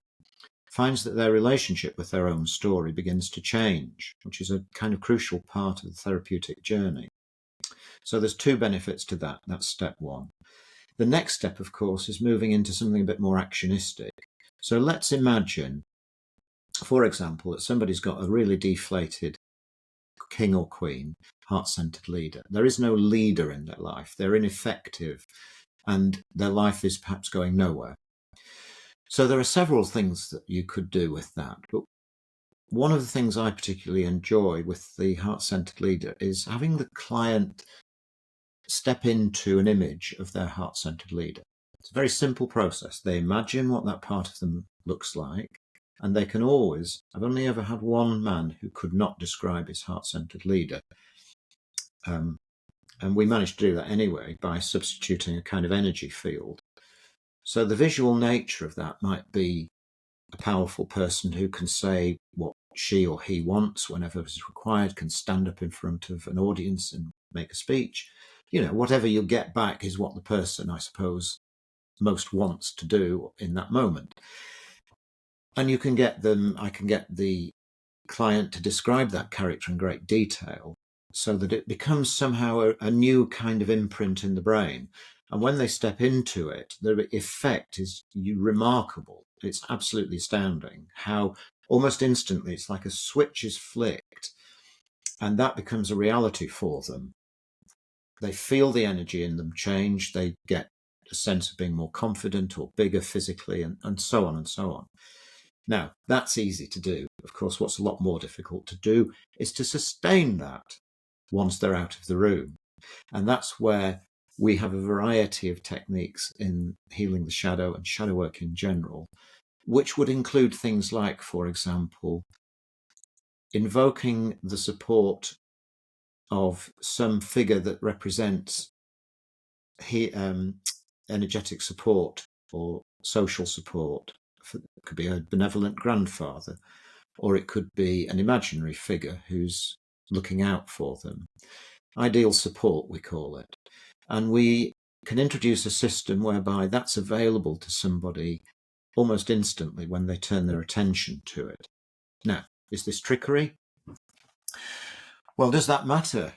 finds that their relationship with their own story begins to change, which is a kind of crucial part of the therapeutic journey. So there's two benefits to that. That's step one. The next step, of course, is moving into something a bit more actionistic. So let's imagine, for example, that somebody's got a really deflated king or queen, heart-centered leader. There is no leader in their life. They're ineffective, and their life is perhaps going nowhere. So there are several things that you could do with that. But one of the things I particularly enjoy with the heart-centered leader is having the client step into an image of their heart-centered leader. It's a very simple process. They imagine what that part of them looks like, and they can always, I've only ever had one man who could not describe his heart-centered leader. And we managed to do that anyway by substituting a kind of energy field. So the visual nature of that might be a powerful person who can say what she or he wants whenever it's required, can stand up in front of an audience and make a speech. Whatever you get back is what the person, I suppose, most wants to do in that moment. And I can get the client to describe that character in great detail so that it becomes somehow a new kind of imprint in the brain. And when they step into it, the effect is remarkable. It's absolutely astounding how almost instantly it's like a switch is flicked, and that becomes a reality for them. They feel the energy in them change. They get a sense of being more confident or bigger physically, and so on and so on. Now, that's easy to do. Of course, what's a lot more difficult to do is to sustain that once they're out of the room. And that's where we have a variety of techniques in healing the shadow and shadow work in general, which would include things like, for example, invoking the support of some figure that represents energetic support or social support. It could be a benevolent grandfather, or it could be an imaginary figure who's looking out for them. Ideal support, we call it. And we can introduce a system whereby that's available to somebody almost instantly when they turn their attention to it. Now, is this trickery? Well, does that matter?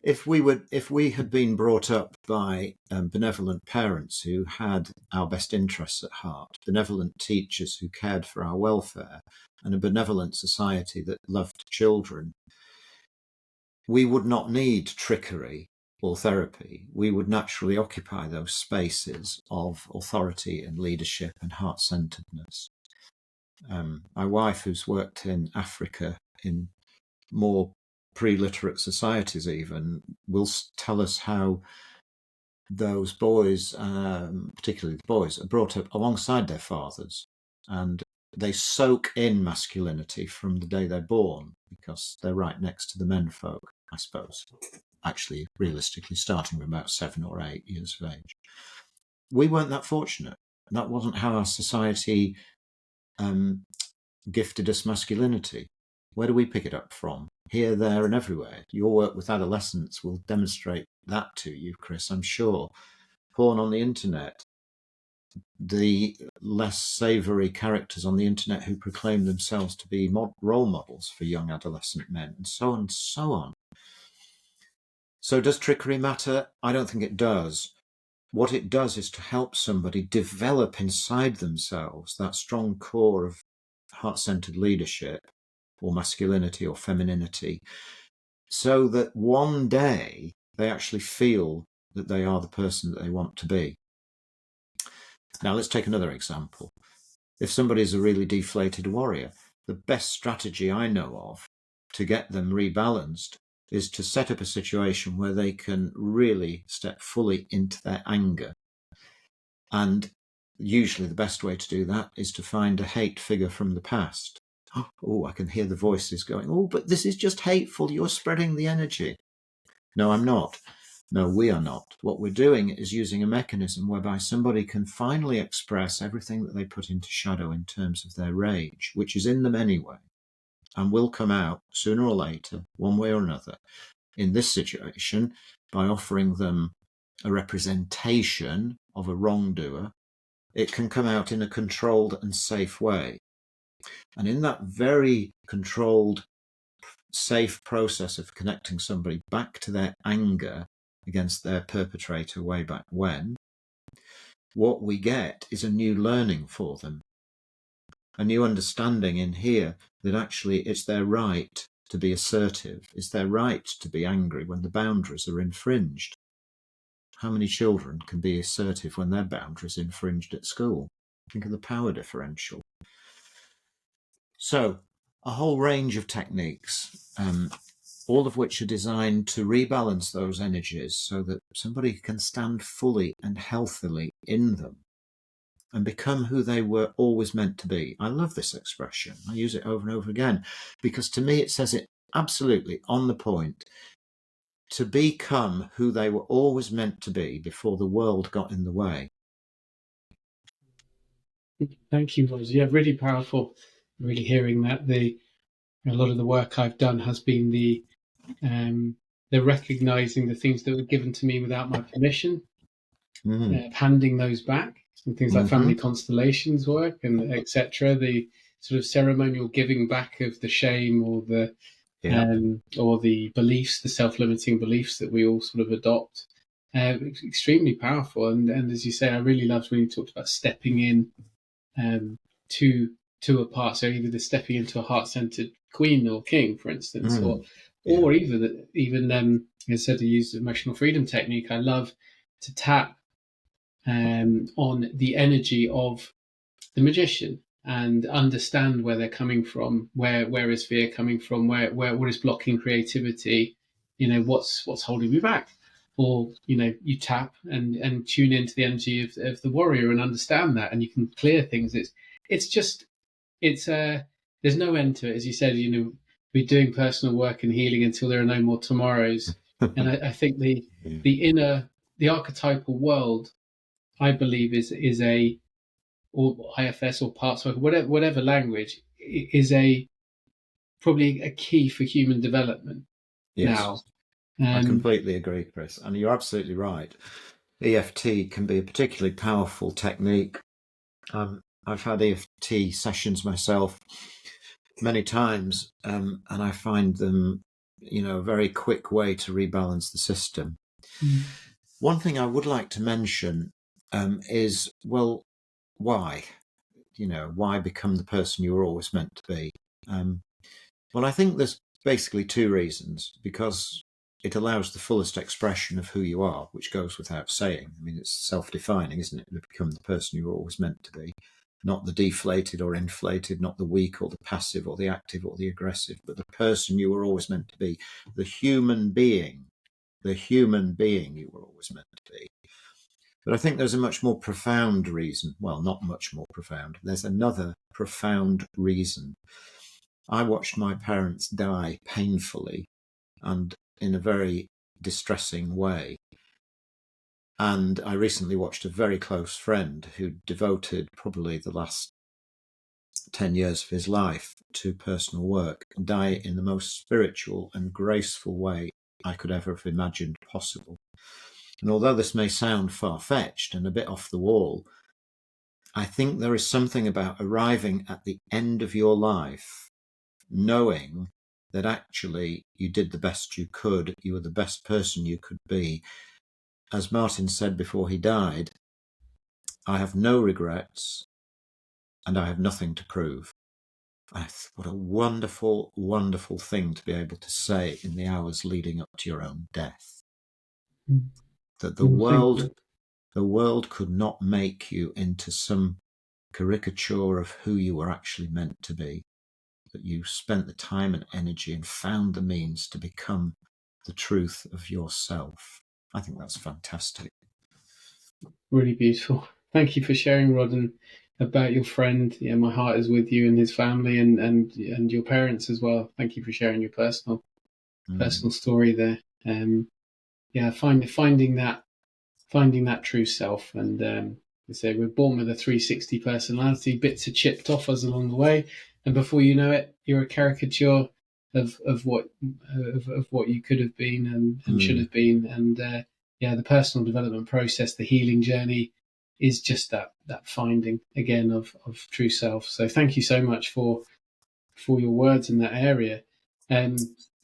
If we had been brought up by benevolent parents who had our best interests at heart, benevolent teachers who cared for our welfare, and a benevolent society that loved children, we would not need trickery or therapy. We would naturally occupy those spaces of authority and leadership and heart-centeredness. My wife, who's worked in Africa in more pre-literate societies even, will tell us how those boys, particularly the boys, are brought up alongside their fathers. And they soak in masculinity from the day they're born because they're right next to the men folk, I suppose. Actually, realistically, starting from about 7 or 8 years of age. We weren't that fortunate. That wasn't how our society gifted us masculinity. Where do we pick it up from? Here, there, and everywhere. Your work with adolescents will demonstrate that to you, Chris, I'm sure. Porn on the internet, the less savoury characters on the internet who proclaim themselves to be role models for young adolescent men, and so on and so on. So does trickery matter? I don't think it does. What it does is to help somebody develop inside themselves that strong core of heart-centered leadership or masculinity or femininity, so that one day they actually feel that they are the person that they want to be. Now, let's take another example. If somebody is a really deflated warrior, the best strategy I know of to get them rebalanced is to set up a situation where they can really step fully into their anger. And usually the best way to do that is to find a hate figure from the past. Oh, I can hear the voices going, oh, but this is just hateful. You're spreading the energy. No, I'm not. No, we are not. What we're doing is using a mechanism whereby somebody can finally express everything that they put into shadow in terms of their rage, which is in them anyway, and will come out sooner or later, one way or another. In this situation, by offering them a representation of a wrongdoer, it can come out in a controlled and safe way. And in that very controlled, safe process of connecting somebody back to their anger against their perpetrator way back when, what we get is a new learning for them, a new understanding in here that actually it's their right to be assertive, it's their right to be angry when the boundaries are infringed. How many children can be assertive when their boundaries are infringed at school? Think of the power differential. So, a whole range of techniques, all of which are designed to rebalance those energies so that somebody can stand fully and healthily in them and become who they were always meant to be. I love this expression. I use it over and over again because to me it says it absolutely on the point. To become who they were always meant to be before the world got in the way. Thank you, Roz. Yeah, really powerful. Really hearing that. A lot of the work I've done has been the recognizing the things that were given to me without my permission, handing those back, and things like family constellations work and etc. The sort of ceremonial giving back of the shame or the beliefs, the self-limiting beliefs that we all sort of adopt. Extremely powerful, and as you say, I really loved when you talked about stepping in to a part. So either the stepping into a heart-centered queen or king, for instance, or even instead to use the emotional freedom technique, I love to tap on the energy of the magician and understand where they're coming from, where is fear coming from, where what is blocking creativity, what's holding me back. Or you tap and tune into the energy of the warrior and understand that, and you can clear things. It's there's no end to it, as you said. We're doing personal work and healing until there are no more tomorrows. And I think the archetypal world, I believe, is a, or IFS or parts work, whatever language, is probably a key for human development. Yes. Now. I completely agree, Chris, and you're absolutely right. EFT can be a particularly powerful technique. I've had EFT sessions myself many times, and I find them, a very quick way to rebalance the system. One thing I would like to mention is, well, why? Why become the person you were always meant to be? Well, I think there's basically two reasons. Because it allows the fullest expression of who you are, which goes without saying. I mean, it's self-defining, isn't it? To become the person you were always meant to be. Not the deflated or inflated, not the weak or the passive or the active or the aggressive, but the person you were always meant to be. The human being you were always meant to be. But I think there's a much more profound reason. Well, not much more profound. There's another profound reason. I watched my parents die painfully and in a very distressing way. And I recently watched a very close friend who devoted probably the last 10 years of his life to personal work die in the most spiritual and graceful way I could ever have imagined possible. And although this may sound far-fetched and a bit off the wall, I think there is something about arriving at the end of your life knowing that actually you did the best you could, you were the best person you could be. As Martin said before he died, I have no regrets and I have nothing to prove. What a wonderful, wonderful thing to be able to say in the hours leading up to your own death. That the world could not make you into some caricature of who you were actually meant to be. That you spent the time and energy and found the means to become the truth of yourself. I think that's fantastic. Really beautiful. Thank you for sharing, Rod, and about your friend. Yeah, my heart is with you and his family, and your parents as well. Thank you for sharing your personal story there. Finding that true self, and they say we're born with a 360 personality. Bits are chipped off us along the way, and before you know it, you're a caricature of what you could have been and should have been. And the personal development process, the healing journey, is just that finding again of true self. So thank you so much for your words in that area.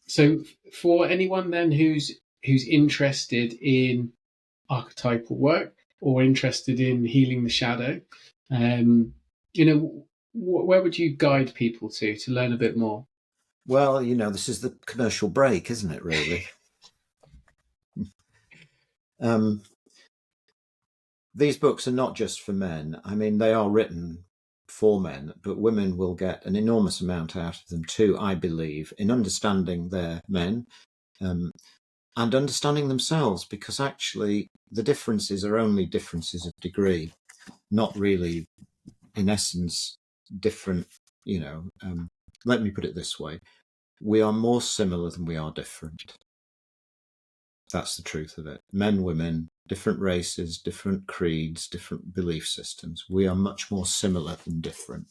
So for anyone then who's interested in archetypal work or interested in healing the shadow, where would you guide people to learn a bit more? Well, this is the commercial break, isn't it, really? These books are not just for men. I mean, they are written for men, but women will get an enormous amount out of them too, I believe, in understanding their men and understanding themselves, because actually the differences are only differences of degree, not really, in essence, different. Let me put it this way. We are more similar than we are different. That's the truth of it. Men, women, different races, different creeds, different belief systems. We are much more similar than different.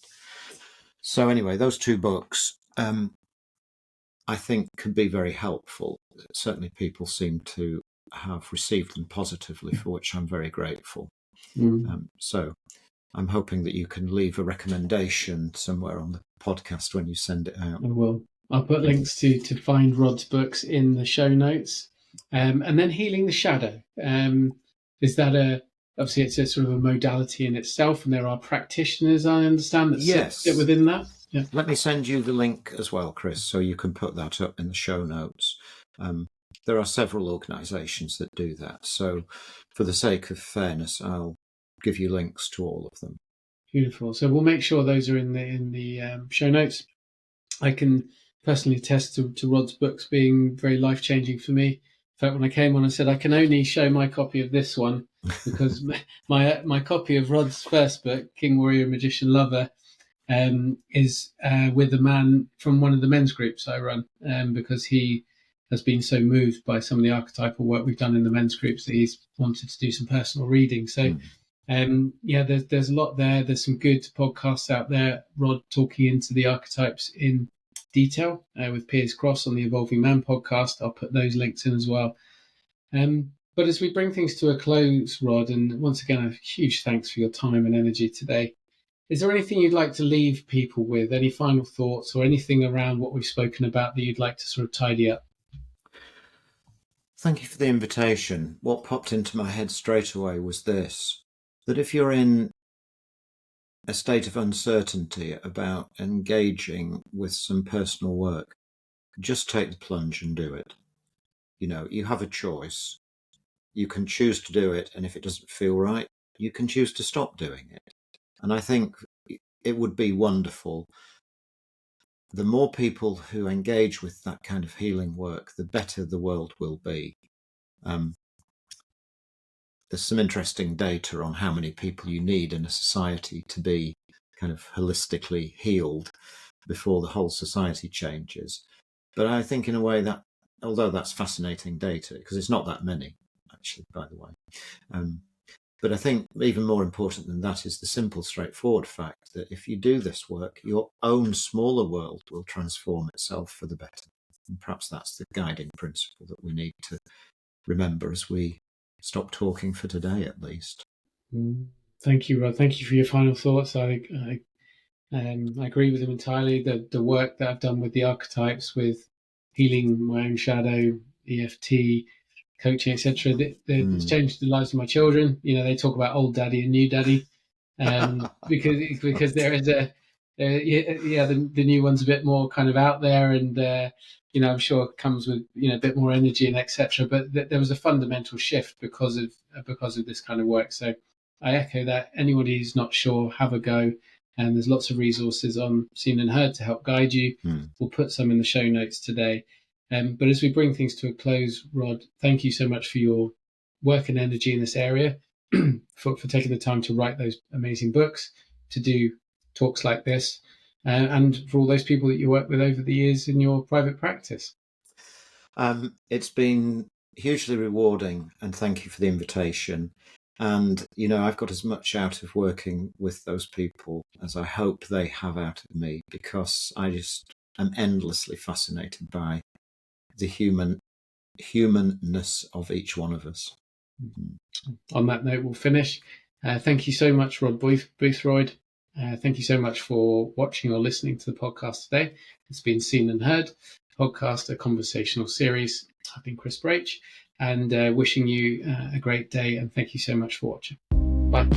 So anyway, those two books, I think, can be very helpful. Certainly people seem to have received them positively, for which I'm very grateful. So I'm hoping that you can leave a recommendation somewhere on the podcast when you send it out. I will. I'll put links to find Rod's books in the show notes. And then Healing the Shadow. Is that obviously it's a sort of a modality in itself, and there are practitioners, I understand, that sit within that? Yeah. Let me send you the link as well, Chris, so you can put that up in the show notes. There are several organisations that do that. So for the sake of fairness, I'll give you links to all of them. Beautiful. So we'll make sure those are in the show notes. I can personally attest to Rod's books being very life-changing for me. In fact, when I came on, I said I can only show my copy of this one because my copy of Rod's first book, King, Warrior, Magician, Lover, is with a man from one of the men's groups I run, because he has been so moved by some of the archetypal work we've done in the men's groups that he's wanted to do some personal reading. So there's a lot there. There's some good podcasts out there. Rod talking into the archetypes in detail with Piers Cross on the Evolving Man podcast. I'll put those links in as well. But as we bring things to a close, Rod, and once again, a huge thanks for your time and energy today. Is there anything you'd like to leave people with? Any final thoughts or anything around what we've spoken about that you'd like to sort of tidy up? Thank you for the invitation. What popped into my head straight away was this, that if you're in a state of uncertainty about engaging with some personal work, just take the plunge and do it. You have a choice. You can choose to do it, and if it doesn't feel right, you can choose to stop doing it. And I think it would be wonderful. The more people who engage with that kind of healing work, the better the world will be. there's some interesting data on how many people you need in a society to be kind of holistically healed before the whole society changes. But I think in a way that, although that's fascinating data, because it's not that many, actually, by the way, but I think even more important than that is the simple, straightforward fact that if you do this work, your own smaller world will transform itself for the better. And perhaps that's the guiding principle that we need to remember as we stop talking for today, at least. Thank you, Rod. Thank you for your final thoughts. I agree with them entirely. The work that I've done with the archetypes, with healing my own shadow, EFT, coaching, etc., it's changed the lives of my children. You know, they talk about old daddy and new daddy, because there is the new one's a bit more kind of out there, and I'm sure it comes with a bit more energy and etc. But there was a fundamental shift because of this kind of work. So I echo that. Anybody who's not sure, have a go. And there's lots of resources on Seen and Heard to help guide you. We'll put some in the show notes today. But as we bring things to a close, Rod, thank you so much for your work and energy in this area, for taking the time to write those amazing books, to do talks like this, and for all those people that you work with over the years in your private practice. It's been hugely rewarding, and thank you for the invitation. And, I've got as much out of working with those people as I hope they have out of me, because I just am endlessly fascinated by the humanness of each one of us. On that note, we'll finish. Thank you so much, Rob Boothroyd. Thank you so much for watching or listening to the podcast today. It's been Seen and Heard, podcast, a conversational series. I've been Chris Braitch, and wishing you a great day, and thank you so much for watching. Bye.